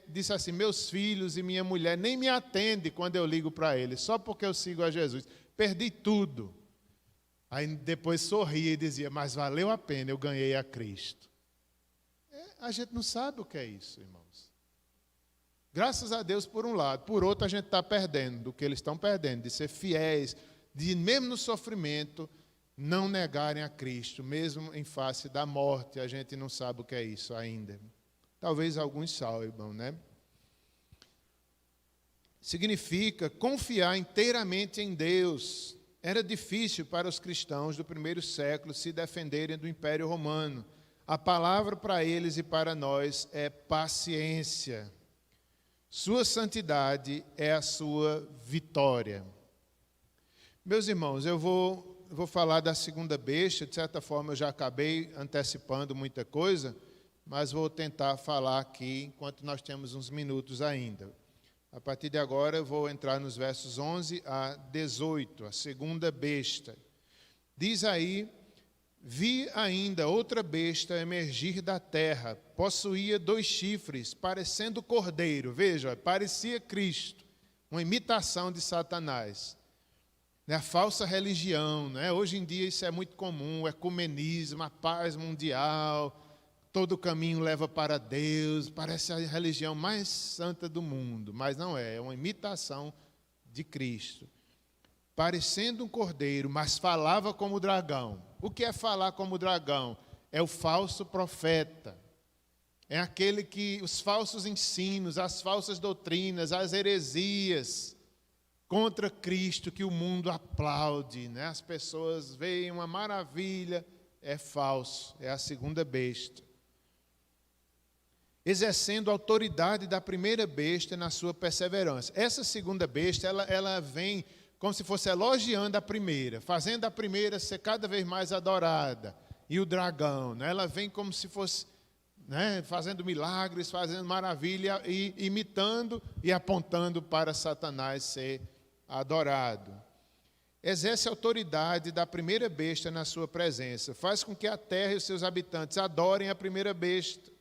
Disse assim, meus filhos e minha mulher nem me atendem quando eu ligo para eles, só porque eu sigo a Jesus. Perdi tudo. Aí depois sorria e dizia, mas valeu a pena, eu ganhei a Cristo. A gente não sabe o que é isso, irmãos. Graças a Deus por um lado. Por outro, a gente está perdendo do que eles estão perdendo, de ser fiéis, de mesmo no sofrimento, não negarem a Cristo, mesmo em face da morte. A gente não sabe o que é isso ainda. Talvez alguns saibam, né? Significa confiar inteiramente em Deus. Era difícil para os cristãos do primeiro século se defenderem do Império Romano. A palavra para eles e para nós é paciência. Sua santidade é a sua vitória. Meus irmãos, eu vou falar da segunda besta. De certa forma, eu já acabei antecipando muita coisa, mas vou tentar falar aqui enquanto nós temos uns minutos ainda. A partir de agora, eu vou entrar nos versos 11 a 18, a segunda besta. Diz aí: vi ainda outra besta emergir da terra, possuía 2 chifres, parecendo cordeiro. Veja, parecia Cristo, uma imitação de Satanás. A falsa religião, né? Hoje em dia isso é muito comum, o ecumenismo, a paz mundial, todo caminho leva para Deus, parece a religião mais santa do mundo, mas não é uma imitação de Cristo. Parecendo um cordeiro, mas falava como dragão. O que é falar como dragão? É o falso profeta. É aquele que os falsos ensinos, as falsas doutrinas, as heresias contra Cristo que o mundo aplaude, né? As pessoas veem uma maravilha, é falso, é a segunda besta. Exercendo a autoridade da primeira besta na sua perseverança. Essa segunda besta, ela vem como se fosse elogiando a primeira, fazendo a primeira ser cada vez mais adorada. E o dragão, né? Ela vem como se fosse, né, fazendo milagres, fazendo maravilha, e imitando e apontando para Satanás ser adorado. Exerce a autoridade da primeira besta na sua presença. Faz com que a terra e os seus habitantes adorem a primeira besta,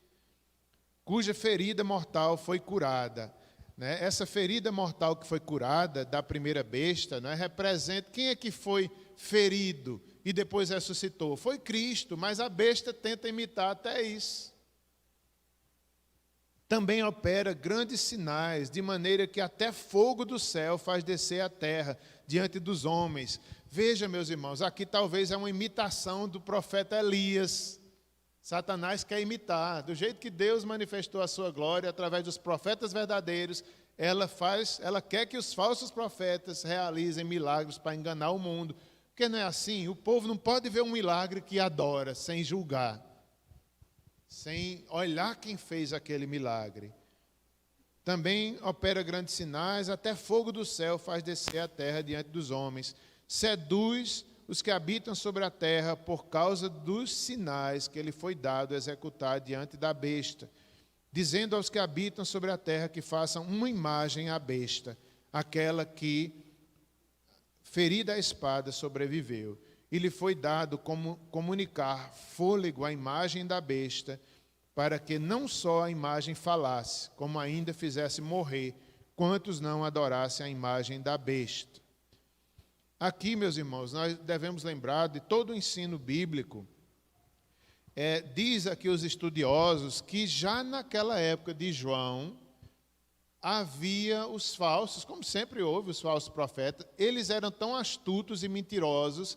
cuja ferida mortal foi curada. Essa ferida mortal que foi curada da primeira besta, representa quem é que foi ferido e depois ressuscitou. Foi Cristo, mas a besta tenta imitar até isso. Também opera grandes sinais, de maneira que até fogo do céu faz descer a terra diante dos homens. Veja, meus irmãos, aqui talvez é uma imitação do profeta Elias. Satanás quer imitar, do jeito que Deus manifestou a sua glória através dos profetas verdadeiros, ela quer que os falsos profetas realizem milagres para enganar o mundo. Porque não é assim, o povo não pode ver um milagre que adora, sem julgar, sem olhar quem fez aquele milagre. Também opera grandes sinais, até fogo do céu faz descer a terra diante dos homens. Seduz os que habitam sobre a terra por causa dos sinais que ele foi dado a executar diante da besta, dizendo aos que habitam sobre a terra que façam uma imagem à besta, aquela que, ferida a espada, sobreviveu. E lhe foi dado como comunicar fôlego à imagem da besta, para que não só a imagem falasse, como ainda fizesse morrer quantos não adorassem a imagem da besta. Aqui, meus irmãos, nós devemos lembrar de todo o ensino bíblico. Diz aqui os estudiosos que já naquela época de João, havia os falsos, como sempre houve os falsos profetas. Eles eram tão astutos e mentirosos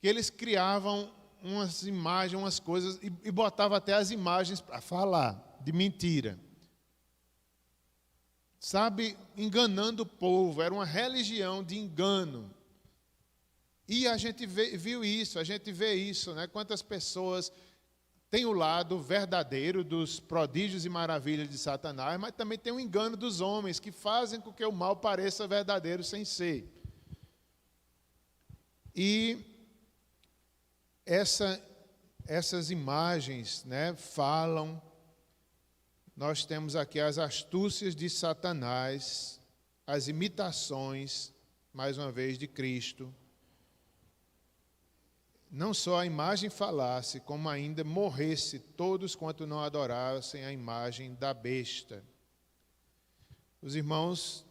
que eles criavam umas imagens, umas coisas, e botavam até as imagens para falar de mentira. Sabe, enganando o povo, era uma religião de engano. E a gente viu isso, a gente vê isso, né? Quantas pessoas têm o lado verdadeiro dos prodígios e maravilhas de Satanás, mas também tem o engano dos homens, que fazem com que o mal pareça verdadeiro sem ser. E essas imagens, né, falam. Nós temos aqui as astúcias de Satanás, as imitações, mais uma vez, de Cristo. Não só a imagem falasse, como ainda morresse todos quanto não adorassem a imagem da besta. Os irmãos,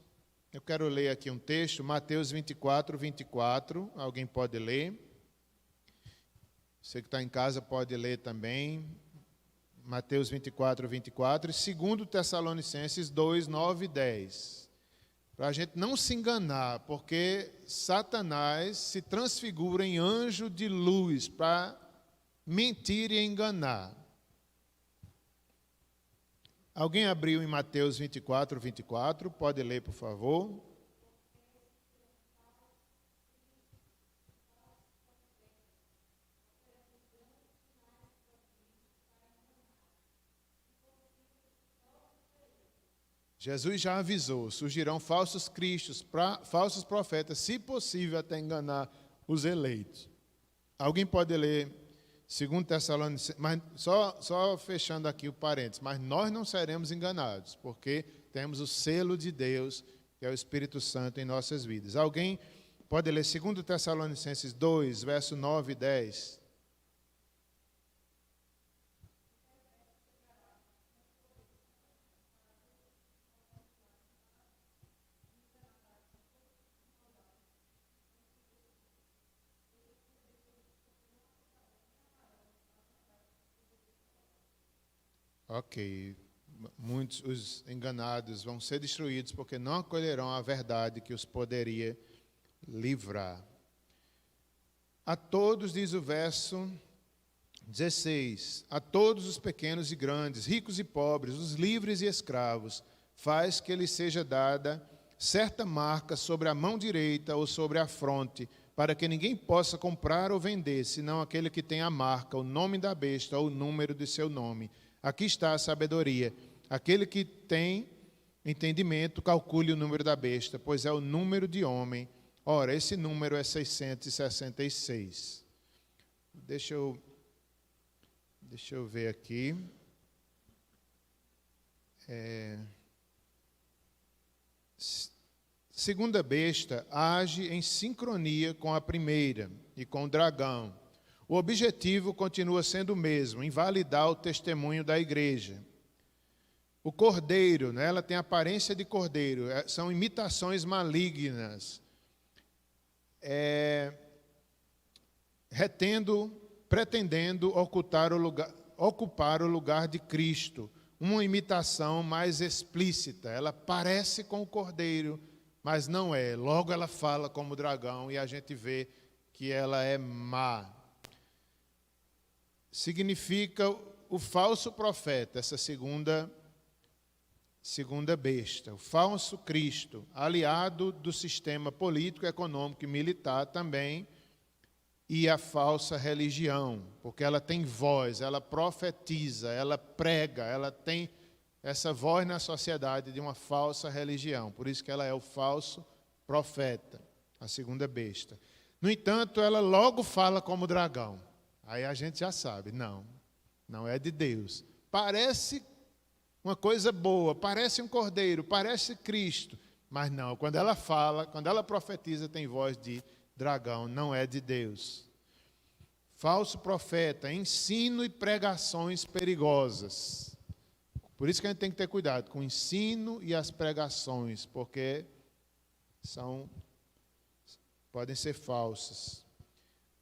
eu quero ler aqui um texto, Mateus 24, 24, alguém pode ler? Você que está em casa pode ler também. Mateus 24, 24, e 2 Tessalonicenses 2, 9 e 10. Para a gente não se enganar, porque Satanás se transfigura em anjo de luz para mentir e enganar. Alguém abriu em Mateus 24, 24, pode ler, por favor. Jesus já avisou, surgirão falsos cristos, falsos profetas, se possível até enganar os eleitos. Alguém pode ler 2 Tessalonicenses, mas só fechando aqui o parênteses, mas nós não seremos enganados, porque temos o selo de Deus, que é o Espírito Santo em nossas vidas. Alguém pode ler 2 Tessalonicenses 2, verso 9 e 10. Ok, muitos os enganados vão ser destruídos porque não acolherão a verdade que os poderia livrar. A todos, diz o verso 16, a todos os pequenos e grandes, ricos e pobres, os livres e escravos, faz que lhes seja dada certa marca sobre a mão direita ou sobre a fronte, para que ninguém possa comprar ou vender, senão aquele que tem a marca, o nome da besta ou o número de seu nome. Aqui está a sabedoria. Aquele que tem entendimento, calcule o número da besta, pois é o número de homem. Ora, esse número é 666. Deixa eu ver aqui. Segunda besta age em sincronia com a primeira e com o dragão. O objetivo continua sendo o mesmo, invalidar o testemunho da igreja. O cordeiro, né, ela tem aparência de cordeiro, são imitações malignas, pretendendo ocupar o lugar de Cristo. Uma imitação mais explícita, ela parece com o cordeiro, mas não é. Logo ela fala como dragão e a gente vê que ela é má. Significa o falso profeta, essa segunda besta, o falso Cristo, aliado do sistema político, econômico e militar também, e a falsa religião, porque ela tem voz, ela profetiza, ela prega, ela tem essa voz na sociedade de uma falsa religião, por isso que ela é o falso profeta, a segunda besta. No entanto, ela logo fala como dragão. Aí a gente já sabe, não é de Deus. Parece uma coisa boa, parece um cordeiro, parece Cristo, mas não, quando ela fala, quando ela profetiza, tem voz de dragão, não é de Deus. Falso profeta, ensino e pregações perigosas. Por isso que a gente tem que ter cuidado com o ensino e as pregações, porque podem ser falsas.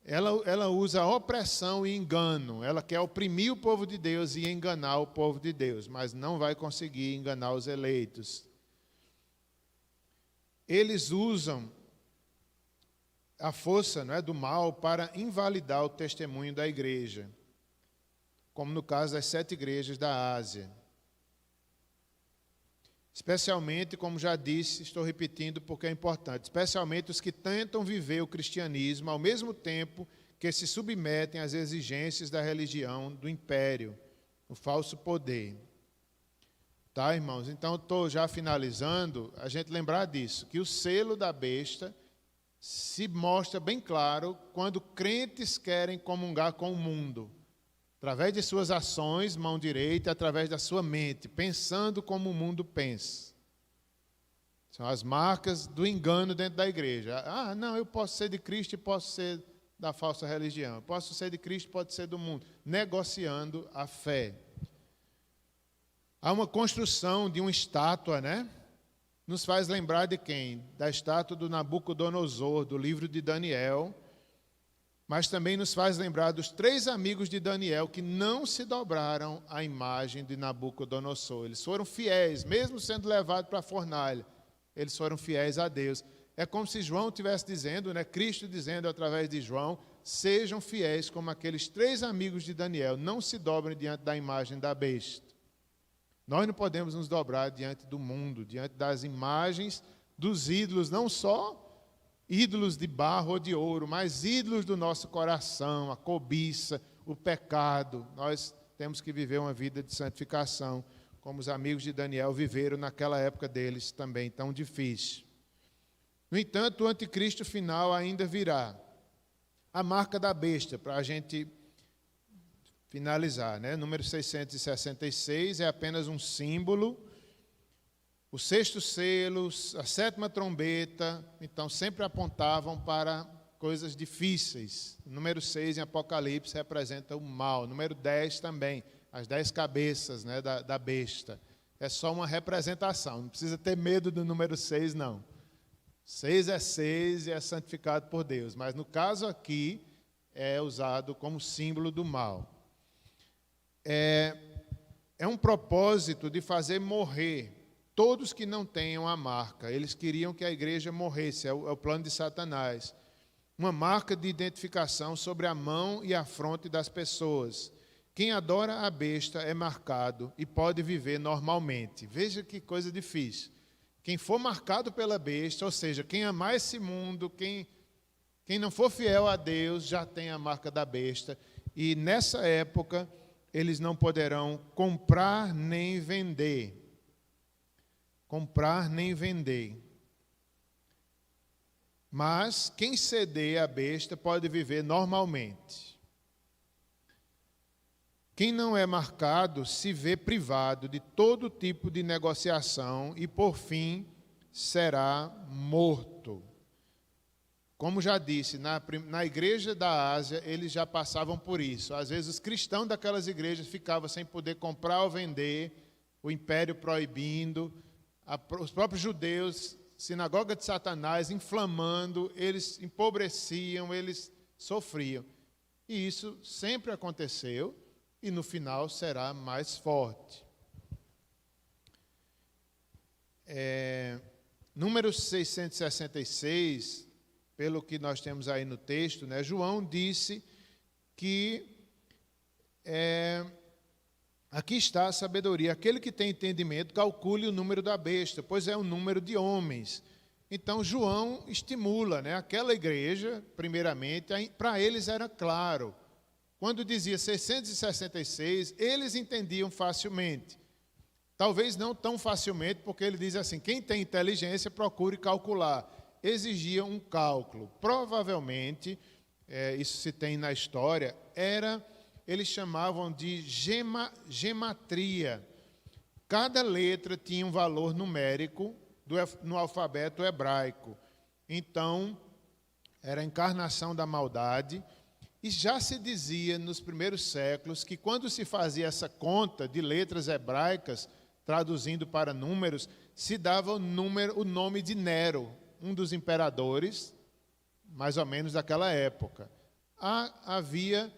Ela usa opressão e engano. Ela quer oprimir o povo de Deus e enganar o povo de Deus, mas não vai conseguir enganar os eleitos. Eles usam a força, não é, do mal para invalidar o testemunho da igreja, como no caso das 7 igrejas da Ásia. Especialmente, como já disse, estou repetindo porque é importante, especialmente os que tentam viver o cristianismo ao mesmo tempo que se submetem às exigências da religião do império, o falso poder. Tá, irmãos? Então, estou já finalizando, a gente lembrar disso, que o selo da besta se mostra bem claro quando crentes querem comungar com o mundo, através de suas ações, mão direita, através da sua mente, pensando como o mundo pensa. São as marcas do engano dentro da igreja. Ah, não, eu posso ser de Cristo e posso ser da falsa religião. Eu posso ser de Cristo, pode ser do mundo. Negociando a fé. Há uma construção de uma estátua, né? Nos faz lembrar de quem? Da estátua do Nabucodonosor, do livro de Daniel, mas também nos faz lembrar dos 3 amigos de Daniel que não se dobraram à imagem de Nabucodonosor. Eles foram fiéis, mesmo sendo levados para a fornalha, eles foram fiéis a Deus. É como se João estivesse dizendo, né, Cristo dizendo através de João, sejam fiéis como aqueles 3 amigos de Daniel, não se dobrem diante da imagem da besta. Nós não podemos nos dobrar diante do mundo, diante das imagens dos ídolos, não só ídolos de barro ou de ouro, mas ídolos do nosso coração, a cobiça, o pecado. Nós temos que viver uma vida de santificação, como os amigos de Daniel viveram naquela época deles também tão difícil. No entanto, o anticristo final ainda virá. A marca da besta, para a gente finalizar, né? Número 666 é apenas um símbolo. O 6º selo, a 7ª trombeta, então sempre apontavam para coisas difíceis. O número 6 em Apocalipse representa o mal. O número 10 também, as 10 cabeças, né, da besta. É só uma representação, não precisa ter medo do número 6, não. 6 é 6 e é santificado por Deus, mas no caso aqui é usado como símbolo do mal. É um propósito de fazer morrer todos que não tenham a marca. Eles queriam que a igreja morresse, é o plano de Satanás. Uma marca de identificação sobre a mão e a fronte das pessoas. Quem adora a besta é marcado e pode viver normalmente. Veja que coisa difícil. Quem for marcado pela besta, ou seja, quem amar esse mundo, quem não for fiel a Deus, já tem a marca da besta. E nessa época, eles não poderão comprar nem vender. Comprar nem vender. Mas quem ceder à besta pode viver normalmente. Quem não é marcado se vê privado de todo tipo de negociação e, por fim, será morto. Como já disse, na igreja da Ásia, eles já passavam por isso. Às vezes, os cristãos daquelas igrejas ficavam sem poder comprar ou vender, o império proibindo, os próprios judeus, sinagoga de Satanás, inflamando, eles empobreciam, eles sofriam. E isso sempre aconteceu e no final será mais forte. Número 666, pelo que nós temos aí no texto, né, João disse que aqui está a sabedoria. Aquele que tem entendimento, calcule o número da besta, pois é o número de homens. Então, João estimula, né, aquela igreja, primeiramente, para eles era claro. Quando dizia 666, eles entendiam facilmente. Talvez não tão facilmente, porque ele diz assim, quem tem inteligência, procure calcular. Exigia um cálculo. Provavelmente, isso se tem na história, eles chamavam de gematria. Cada letra tinha um valor numérico no alfabeto hebraico. Então, era a encarnação da maldade. E já se dizia nos primeiros séculos que quando se fazia essa conta de letras hebraicas, traduzindo para números, se dava o nome de Nero, um dos imperadores, mais ou menos daquela época. Havia,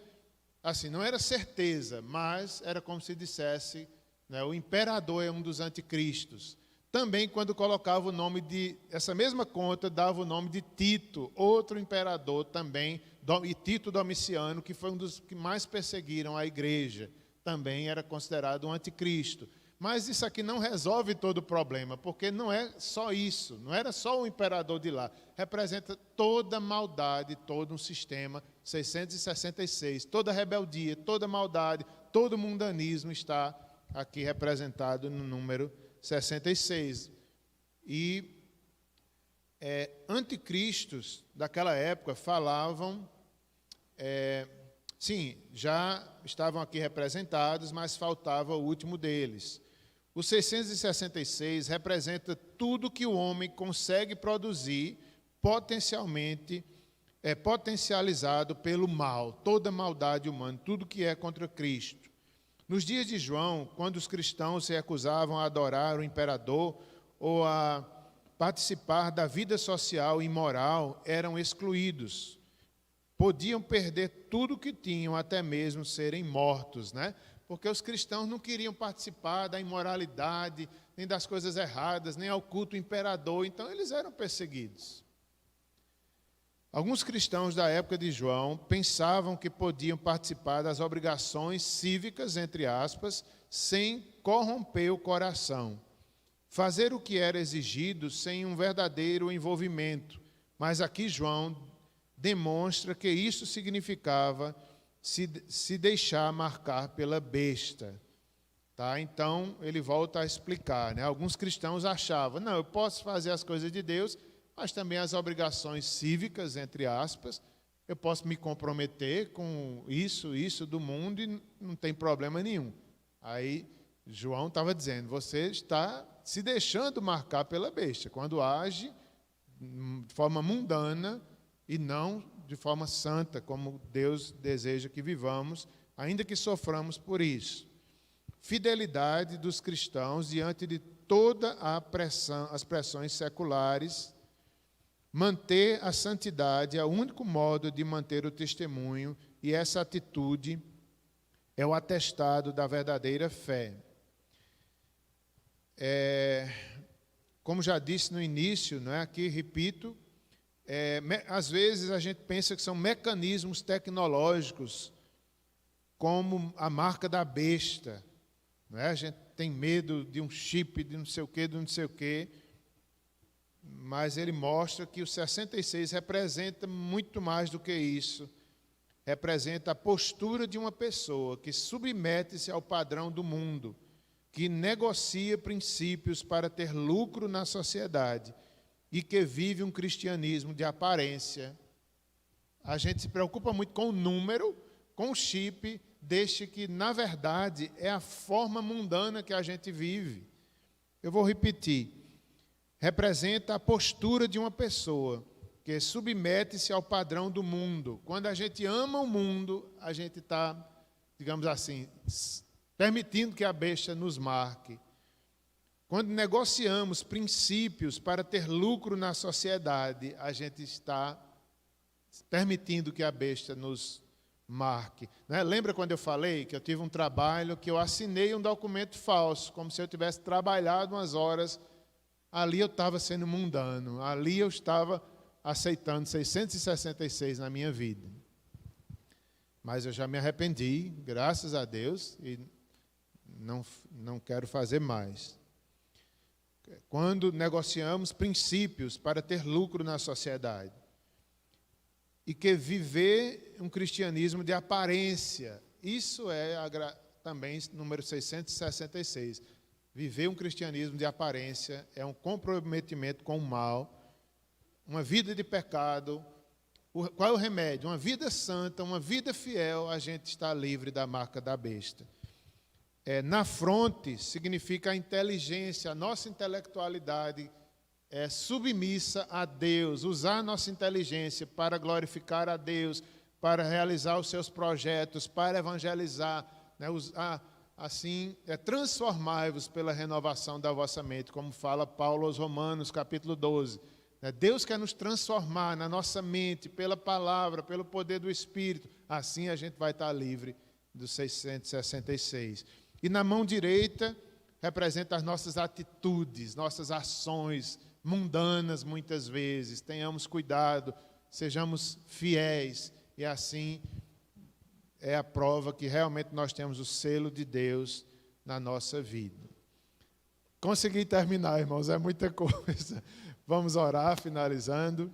assim, não era certeza, mas era como se dissesse, né, o imperador é um dos anticristos. Também, quando colocava o nome essa mesma conta, dava o nome de Tito, outro imperador também, e Tito Domiciano, que foi um dos que mais perseguiram a igreja, também era considerado um anticristo. Mas isso aqui não resolve todo o problema, porque não é só isso, não era só o imperador de lá, representa toda maldade, todo um sistema, 666, toda rebeldia, toda maldade, todo mundanismo está aqui representado no número 66. E anticristos daquela época falavam, sim, já estavam aqui representados, mas faltava o último deles. O 666 representa tudo que o homem consegue produzir potencializado pelo mal, toda maldade humana, tudo que é contra Cristo. Nos dias de João, quando os cristãos se recusavam a adorar o imperador ou a participar da vida social e moral, eram excluídos. podiam perder tudo que tinham, até mesmo serem mortos, né? Porque os cristãos não queriam participar da imoralidade, nem das coisas erradas, nem ao culto imperador, então eles eram perseguidos. Alguns cristãos da época de João pensavam que podiam participar das obrigações cívicas, entre aspas, sem corromper o coração. Fazer o que era exigido sem um verdadeiro envolvimento. Mas aqui João demonstra que isso significava se deixar marcar pela besta. Tá? Então, ele volta a explicar, né? Alguns cristãos achavam, não, eu posso fazer as coisas de Deus, mas também as obrigações cívicas, entre aspas, eu posso me comprometer com isso do mundo e não tem problema nenhum. Aí, João estava dizendo, você está se deixando marcar pela besta, quando age de forma mundana e não de forma santa, como Deus deseja que vivamos, ainda que soframos por isso. Fidelidade dos cristãos diante de toda as pressões seculares. Manter a santidade é o único modo de manter o testemunho, e essa atitude é o atestado da verdadeira fé. Como já disse no início, não é? Aqui repito, às vezes a gente pensa que são mecanismos tecnológicos, como a marca da besta. Não é? A gente tem medo de um chip, de não sei o quê, mas ele mostra que o 66 representa muito mais do que isso. Representa a postura de uma pessoa que submete-se ao padrão do mundo, que negocia princípios para ter lucro na sociedade e que vive um cristianismo de aparência. A gente se preocupa muito com o número, com o chip, deixa que, na verdade, é a forma mundana que a gente vive. Eu vou repetir. Representa a postura de uma pessoa que submete-se ao padrão do mundo. Quando a gente ama o mundo, a gente está, digamos assim, permitindo que a besta nos marque. Quando negociamos princípios para ter lucro na sociedade, a gente está permitindo que a besta nos marque. Né? Lembra quando eu falei que eu tive um trabalho que eu assinei um documento falso, como se eu tivesse trabalhado umas horas. Ali eu estava sendo mundano, ali eu estava aceitando 666 na minha vida. Mas eu já me arrependi, graças a Deus, e não quero fazer mais. Quando negociamos princípios para ter lucro na sociedade, e que viver um cristianismo de aparência, isso é também número 666. Viver um cristianismo de aparência é um comprometimento com o mal, uma vida de pecado. Qual é o remédio? Uma vida santa, uma vida fiel, a gente está livre da marca da besta. Na fronte significa a inteligência, a nossa intelectualidade é submissa a Deus, usar a nossa inteligência para glorificar a Deus, para realizar os seus projetos, para evangelizar, né? Assim, transformai-vos pela renovação da vossa mente, como fala Paulo aos Romanos, capítulo 12. Deus quer nos transformar na nossa mente, pela palavra, pelo poder do Espírito. Assim a gente vai estar livre dos 666. E na mão direita representa as nossas atitudes, nossas ações mundanas muitas vezes. Tenhamos cuidado, sejamos fiéis, e assim é a prova que realmente nós temos o selo de Deus na nossa vida. Consegui terminar, irmãos, é muita coisa. Vamos orar, finalizando.